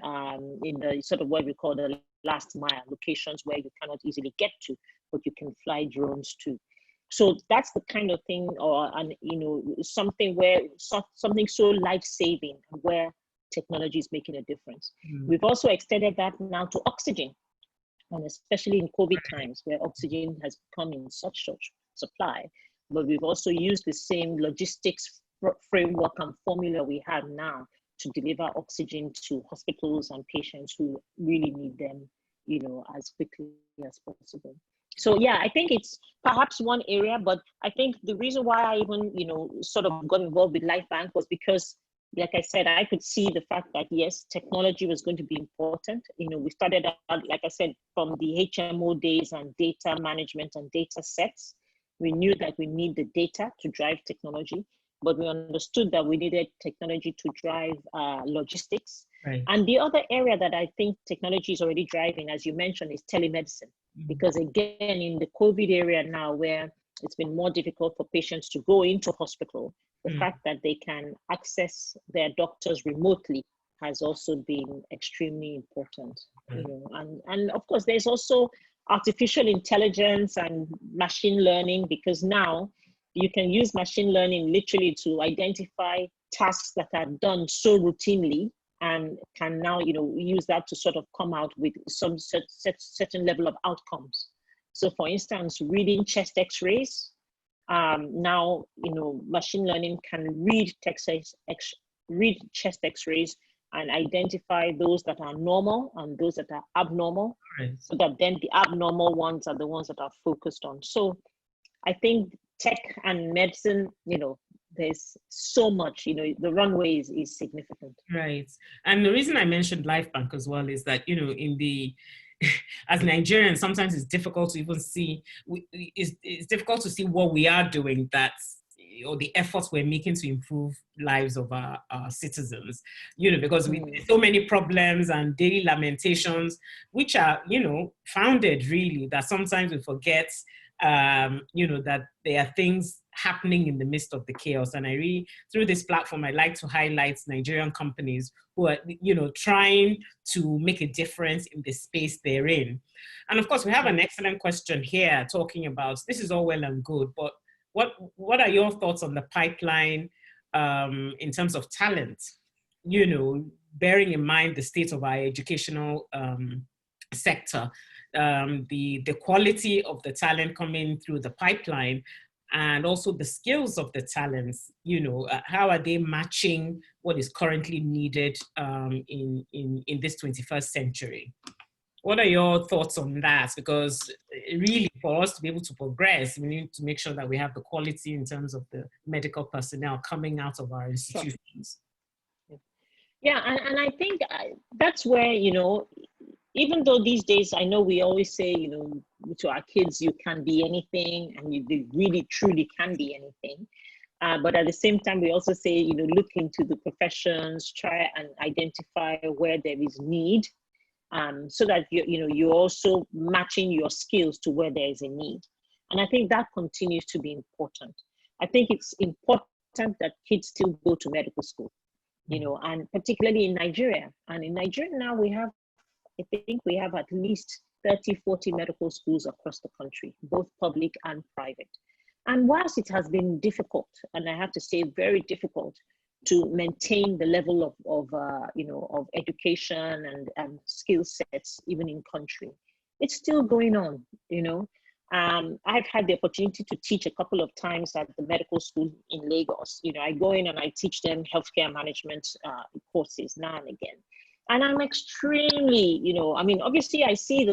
the sort of what we call the last mile locations where you cannot easily get to, but you can fly drones to. So that's the kind of thing, something so life-saving, where technology is making a difference. We've also extended that now to oxygen, and especially in COVID times, where oxygen has become in such supply. But we've also used the same logistics framework and formula we have now to deliver oxygen to hospitals and patients who really need them, as quickly as possible. So yeah, I think it's perhaps one area, but I think the reason why I even, sort of got involved with LifeBank was because, like I said, I could see the fact that, yes, technology was going to be important. We started out, like I said, from the HMO days and data management and data sets. We knew that we need the data to drive technology, but we understood that we needed technology to drive logistics. Right. And the other area that I think technology is already driving, as you mentioned, is telemedicine. Because again, in the COVID area now, where it's been more difficult for patients to go into hospital, the fact that they can access their doctors remotely has also been extremely important, you know. And of course, there's also artificial intelligence and machine learning, because now you can use machine learning literally to identify tasks that are done so routinely, and can now, you know, use that to sort of come out with some certain level of outcomes. So for instance, reading chest x-rays, now, you know, machine learning can read read chest x-rays and identify those that are normal and those that are abnormal, right. so that then the abnormal ones are the ones that are focused on. So I think tech and medicine, you know, there's so much, you know, the runway is significant. Right. And the reason I mentioned Life Bank as well is that, you know, in the, as Nigerians, sometimes it's difficult to even see, it's difficult to see what we are doing that's, or the efforts we're making to improve lives of our citizens, you know, because we so many problems and daily lamentations, which are, you know, founded really, that sometimes we forget, you know, that there are things happening in the midst of the chaos. And I really, through this platform, I like to highlight Nigerian companies who are, you know, trying to make a difference in the space they're in. And of course, we have an excellent question here talking about, this is all well and good, but what are your thoughts on the pipeline in terms of talent? You know, bearing in mind the state of our educational sector, the quality of the talent coming through the pipeline, and also the skills of the talents, you know, how are they matching what is currently needed in this 21st century? What are your thoughts on that? Because really, for us to be able to progress, we need to make sure that we have the quality in terms of the medical personnel coming out of our institutions. Sure. Yeah, and I think that's where, you know, even though these days, I know we always say, you know, to our kids, you can be anything, and they really, truly can be anything. But at the same time, we also say, you know, look into the professions, try and identify where there is need, so that you're also matching your skills to where there is a need. And I think that continues to be important. I think it's important that kids still go to medical school, you know, and particularly in Nigeria. And in Nigeria now I think we have at least 30, 40 medical schools across the country, both public and private. And whilst it has been difficult, and I have to say very difficult, to maintain the level of education and skill sets, even in country, it's still going on, you know. I've had the opportunity to teach a couple of times at the medical school in Lagos. You know, I go in and I teach them healthcare management courses now and again. And I'm extremely, you know, I mean, obviously I see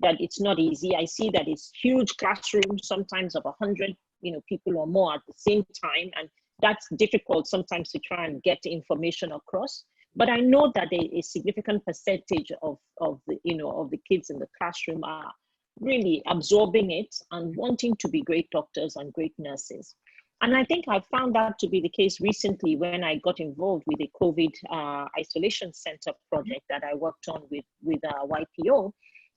that it's not easy. I see that it's huge classrooms, sometimes of 100, you know, people or more at the same time. And that's difficult sometimes to try and get information across. But I know that a significant percentage of the kids in the classroom are really absorbing it and wanting to be great doctors and great nurses. And I think I found that to be the case recently when I got involved with a COVID isolation center project that I worked on with YPO.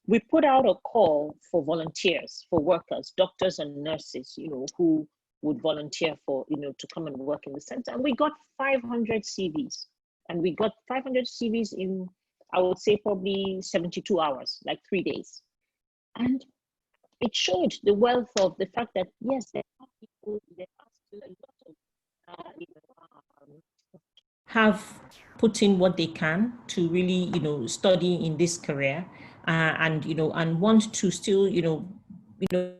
We put out a call for volunteers, for workers, doctors and nurses, you know, who would volunteer for, you know, to come and work in the center. And we got 500 CVs. And we got 500 CVs in, I would say, probably 72 hours, like 3 days. And it showed the wealth of the fact that, yes, there are people, there are still a lot of, have put in what they can to really, you know, study in this career, and, you know, and want to still, you know, they're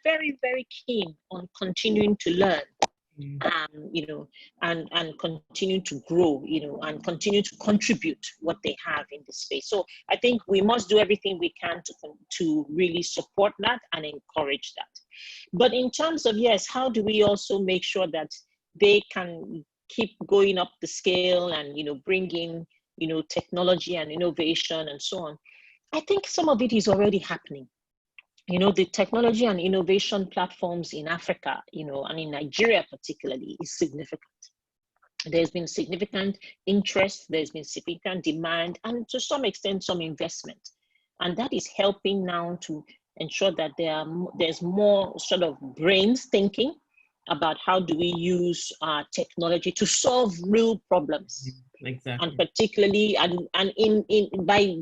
very, very keen on continuing to learn, you know, and continue to grow, you know, and continue to contribute what they have in this space. So I think we must do everything we can to really support that and encourage that. But in terms of, yes, how do we also make sure that they can keep going up the scale and, you know, bring in, you know, technology and innovation and so on? I think some of it is already happening. You know, the technology and innovation platforms in Africa, you know, and in Nigeria particularly, is significant. There's been significant interest, there's been significant demand, and to some extent, some investment. And that is helping now to ensure that there's more sort of brains thinking about how do we use technology to solve real problems. Exactly. And particularly, and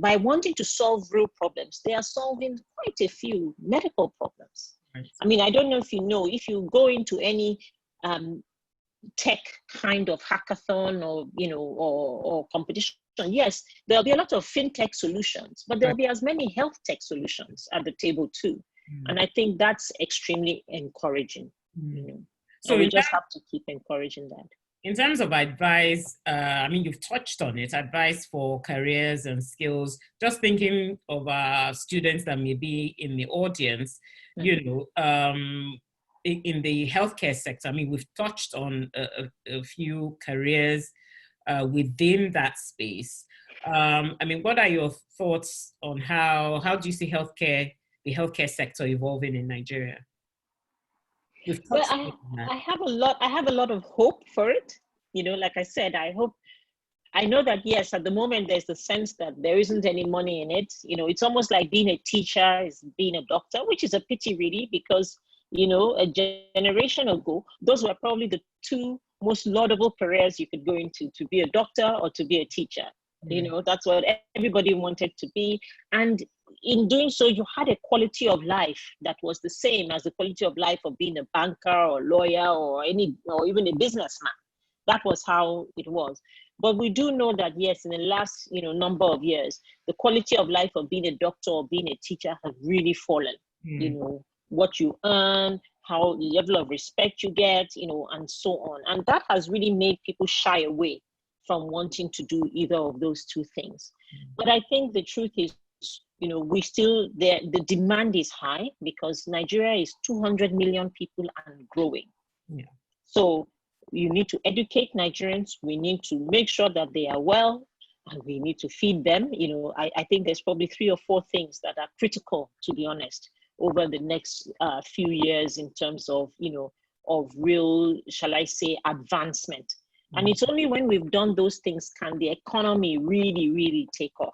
by wanting to solve real problems, they are solving quite a few medical problems. Right. I mean, I don't know if you know, if you go into any tech kind of hackathon or or competition, yes, there'll be a lot of fintech solutions, but there'll be as many health tech solutions at the table too. And I think that's extremely encouraging. So we just have to keep encouraging that. In terms of advice, I mean, you've touched on it, advice for careers and skills, just thinking of students that may be in the audience, in the healthcare sector. I mean, we've touched on a few careers within that space. I mean, what are your thoughts on how do you see the healthcare sector evolving in Nigeria? Well, I have a lot of hope for it. Like I said, I know that, yes, at the moment, there's the sense that there isn't any money in it. It's almost like being a teacher is being a doctor, which is a pity, really, because, a generation ago, those were probably the two most laudable careers you could go into, to be a doctor or to be a teacher. That's what everybody wanted to be. And in doing so, you had a quality of life that was the same as the quality of life of being a banker or lawyer or even a businessman. That was how it was. But we do know that, yes, in the last number of years, the quality of life of being a doctor or being a teacher has really fallen. What you earn, how the level of respect you get, and so on. And that has really made people shy away from wanting to do either of those two things. But I think the truth is, the demand is high because Nigeria is 200 million people and growing. So you need to educate Nigerians. We need to make sure that they are well, and we need to feed them. I think there's probably 3 or 4 things that are critical, to be honest, over the next few years in terms of, of real, shall I say, advancement. And it's only when we've done those things can the economy really, really take off.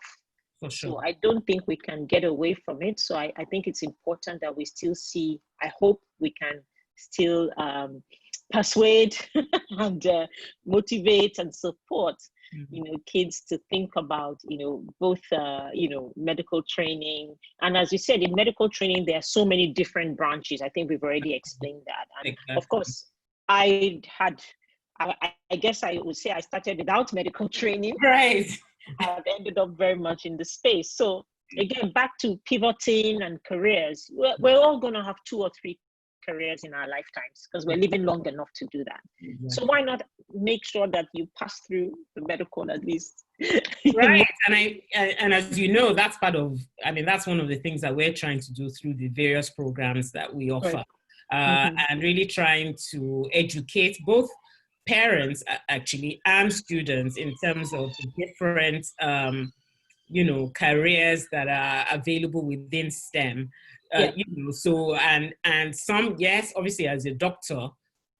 For sure. So I don't think we can get away from it. So I think it's important that we still see, I hope we can still persuade and motivate and support, kids to think about, both, medical training. And as you said, in medical training, there are so many different branches. I think we've already explained that. And of course, I guess I would say I started without medical training. Right. I've ended up very much in the space. So again, back to pivoting and careers, we're all going to have 2 or 3 careers in our lifetimes because we're living long enough to do that. So why not make sure that you pass through the medical at least? Right. And as you know, that's that's one of the things that we're trying to do through the various programs that we offer. And really trying to educate both parents actually and students in terms of the different careers that are available within STEM. So and some, yes, obviously as a doctor.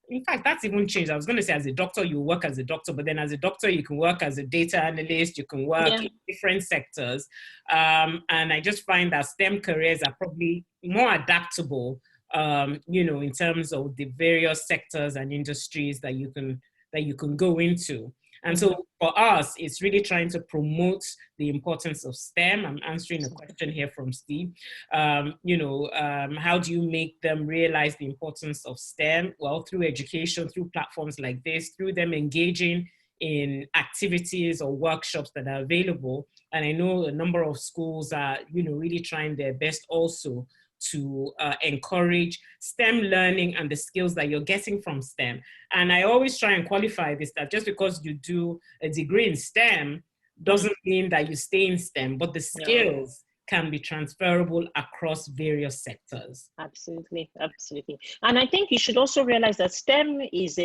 In fact, that's even changed. I was going to say as a doctor, you work as a doctor, but then as a doctor, you can work as a data analyst, you can work in different sectors. And I just find that STEM careers are probably more adaptable, in terms of the various sectors and industries that you can go into. And so for us, it's really trying to promote the importance of STEM. I'm answering a question here from Steve. How do you make them realize the importance of STEM? Well, through education, through platforms like this, through them engaging in activities or workshops that are available. And I know a number of schools are, really trying their best also to encourage STEM learning and the skills that you're getting from STEM. And I always try and qualify this, that just because you do a degree in STEM doesn't mean that you stay in STEM, but the skills can be transferable across various sectors. Absolutely, absolutely. And I think you should also realize that STEM is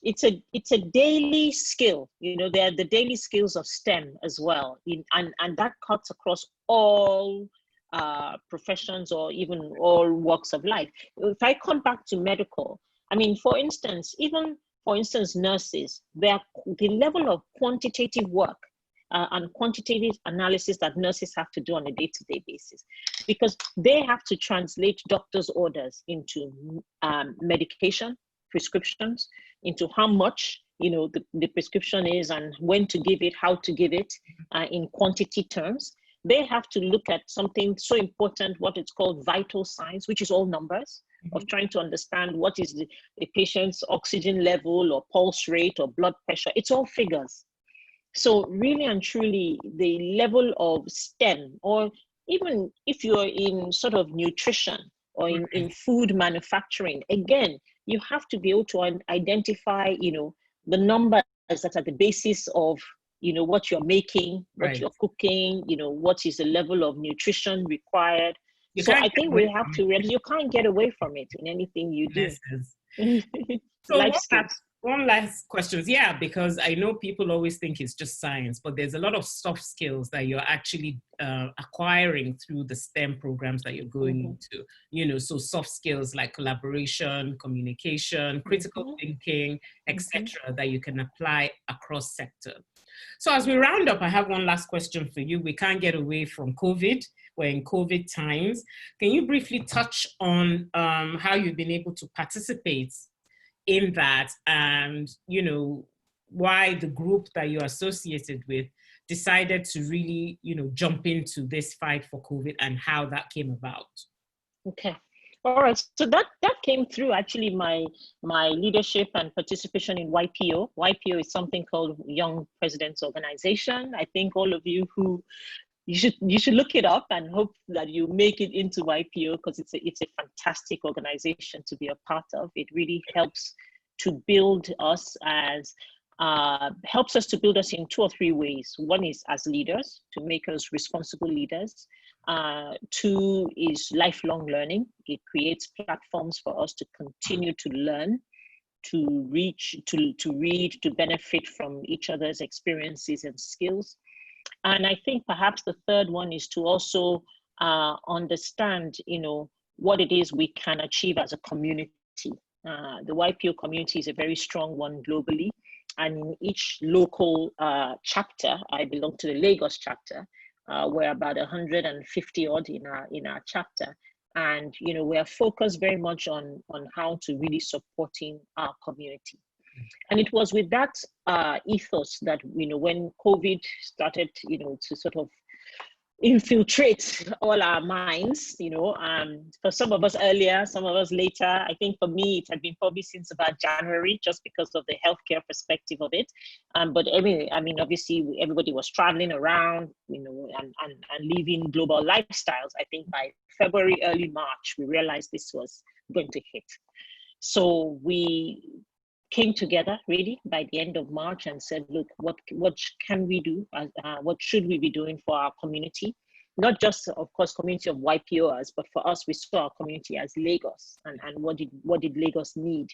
it's a daily skill. There are the daily skills of STEM as well. And that cuts across all professions or even all walks of life. If I come back to medical, I mean, for instance, nurses, the level of quantitative work and quantitative analysis that nurses have to do on a day-to-day basis, because they have to translate doctors' orders into medication, prescriptions, into how much, the prescription is and when to give it, how to give it in quantity terms. They have to look at something so important, what it's called vital signs, which is all numbers, of trying to understand what is the patient's oxygen level or pulse rate or blood pressure. It's all figures. So really and truly, the level of STEM, or even if you're in sort of nutrition or in food manufacturing, again, you have to be able to identify, the numbers that are the basis of, what you're making, what you're cooking, what is the level of nutrition required. So I think we have to realize you can't get away from it in anything you do. So one last question. Yeah, because I know people always think it's just science, but there's a lot of soft skills that you're actually acquiring through the STEM programs that you're going into. So soft skills like collaboration, communication, critical thinking, etc., that you can apply across sector. So as we round up, I have one last question for you. We can't get away from COVID. We're in COVID times. Can you briefly touch on how you've been able to participate in that, and why the group that you're associated with decided to really jump into this fight for COVID, and how that came about? Okay. All right, so that came through actually my leadership and participation in YPO. YPO is something called Young Presidents Organization. I think all of you you should look it up and hope that you make it into YPO, because it's a fantastic organization to be a part of. It really helps to build us helps us to build us in 2 or 3 ways. One is as leaders, to make us responsible leaders. 2 is lifelong learning. It creates platforms for us to continue to learn, to read, to benefit from each other's experiences and skills. And I think perhaps the 3rd one is to also understand, what it is we can achieve as a community. The YPO community is a very strong one globally. And in each local chapter, I belong to the Lagos chapter. We're about 150 odd in our chapter. And, we are focused very much on how to really supporting our community. And it was with that ethos that, when COVID started, to sort of infiltrate all our minds, for some of us earlier, some of us later. I think for me, it had been probably since about January, just because of the healthcare perspective of it. But obviously everybody was traveling around, and living global lifestyles. I think by February, early March, we realized this was going to hit. So we came together really by the end of March and said, look, what can we do? What should we be doing for our community? Not just, of course, community of YPOers, but for us, we saw our community as Lagos, and what did Lagos need?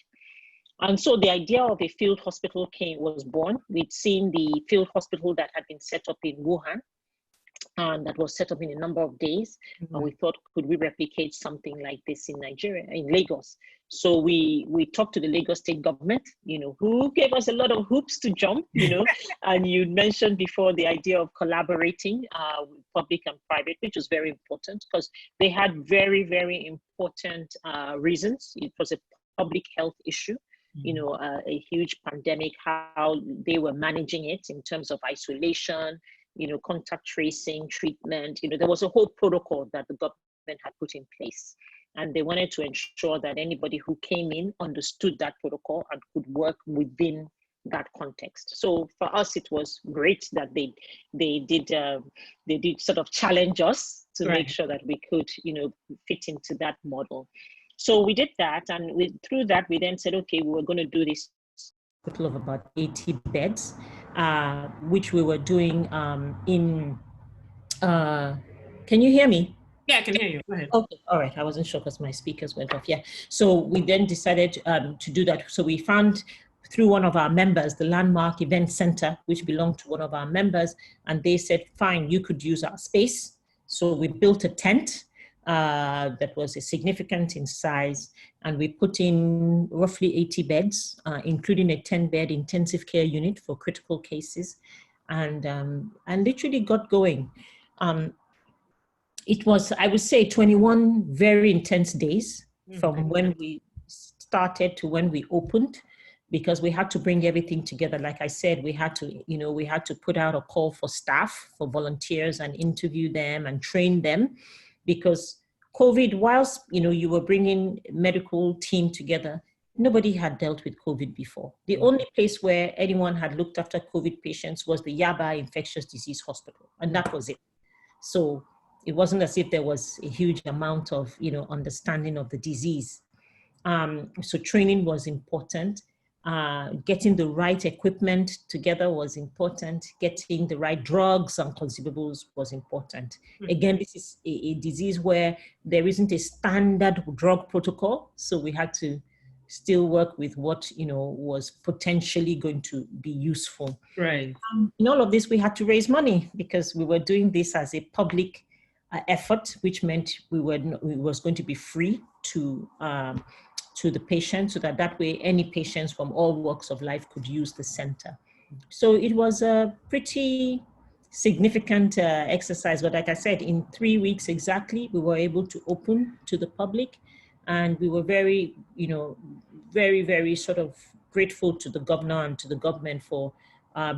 And so the idea of a field hospital was born. We'd seen the field hospital that had been set up in Wuhan, and that was set up in a number of days. And we thought, could we replicate something like this in Nigeria, in Lagos? So we talked to the Lagos state government, who gave us a lot of hoops to jump, and you mentioned before the idea of collaborating with public and private, which was very important because they had very, very important reasons. It was a public health issue, a huge pandemic, how they were managing it in terms of isolation, contact tracing, treatment. There was a whole protocol that the government had put in place. And they wanted to ensure that anybody who came in understood that protocol and could work within that context. So for us, it was great that they did sort of challenge us to make sure that we could, fit into that model. So we did that, and through that, we then said, okay, we were going to do this hospital of about 80 beds, which we were doing in. Can you hear me? Yeah, I can hear you. Go ahead. Okay, all right. I wasn't sure because my speakers went off. Yeah. So we then decided to do that. So we found through one of our members, the Landmark Event Center, which belonged to one of our members, and they said, fine, you could use our space. So we built a tent that was significant in size, and we put in roughly 80 beds, including a 10-bed intensive care unit for critical cases, and literally got going. It was, I would say, 21 very intense days from when we started to when we opened, because we had to bring everything together. Like I said, we had to put out a call for staff, for volunteers, and interview them and train them, because COVID, whilst, you were bringing medical team together, nobody had dealt with COVID before. The only place where anyone had looked after COVID patients was the Yaba Infectious Disease Hospital, and that was it. So it wasn't as if there was a huge amount of, understanding of the disease. So training was important. Getting the right equipment together was important. Getting the right drugs and consumables was important. Again, this is a disease where there isn't a standard drug protocol. So we had to still work with what, was potentially going to be useful. Right. In all of this, we had to raise money because we were doing this as a public effort, which meant it was going to be free to the patient, so that way any patients from all walks of life could use the center. So it was a pretty significant exercise, but like I said, in 3 weeks exactly, we were able to open to the public, and we were very, very, very sort of grateful to the governor and to the government for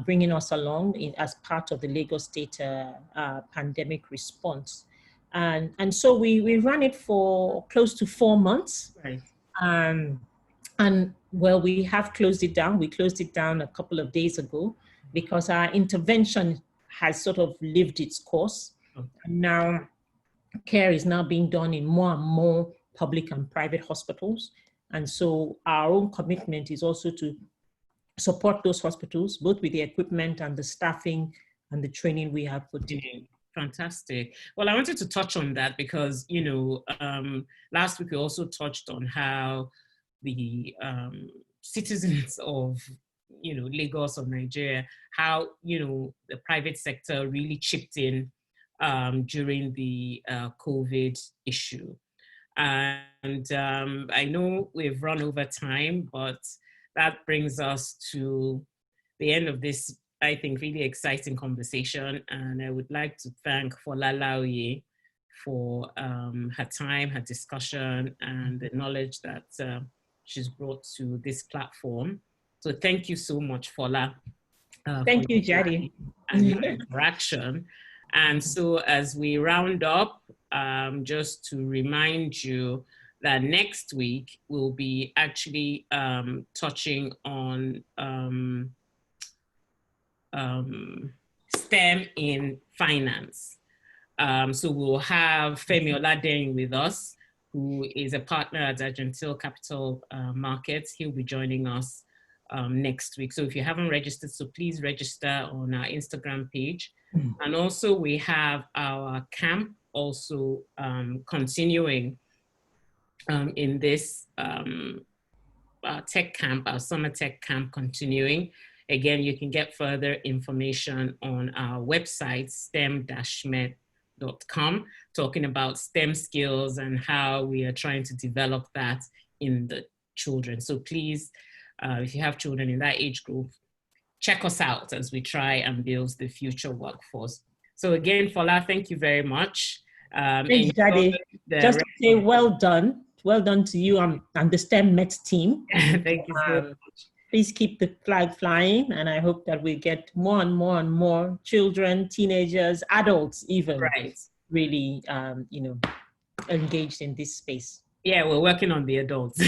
bringing us along as part of the Lagos State pandemic response. And so we ran it for close to 4 months. Right. And well, we have closed it down. We closed it down a couple of days ago because our intervention has sort of lived its course. And now care is now being done in more and more public and private hospitals. And so our own commitment is also to support those hospitals, both with the equipment and the staffing and the training we have put in. Fantastic. Well, I wanted to touch on that because, last week we also touched on how the citizens of, Lagos or Nigeria, how, the private sector really chipped in during the COVID issue. And I know we've run over time, but that brings us to the end of this, I think, really exciting conversation. And I would like to thank Fola Laoye for her time, her discussion, and the knowledge that she's brought to this platform. So thank you so much, Fola. Thank you, Jadi. And your interaction. And so as we round up, just to remind you that next week we'll be actually touching on S.T.E.M in finance. So we'll have Femi Oladerin with us, who is a partner at Argentile Capital Markets. He'll be joining us next week. So if you haven't registered, so please register on our Instagram page. And also we have our camp also continuing in this tech camp, our summer tech camp continuing. Again, you can get further information on our website, stem-med.com, talking about STEM skills and how we are trying to develop that in the children. So please, if you have children in that age group, check us out as we try and build the future workforce. So again, Fola, thank you very much. Thanks, Daddy. Just to say well done. Well done to you and the STEM Met team. Thank you so much. Please keep the flag flying, and I hope that we get more and more and more children, teenagers, adults even, really, engaged in this space. Yeah, we're working on the adults. So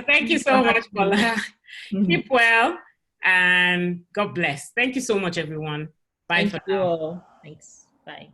thank you so much, Fola. Keep well, and God bless. Thank you so much, everyone. Bye for now. Thank you all. Thanks. Bye.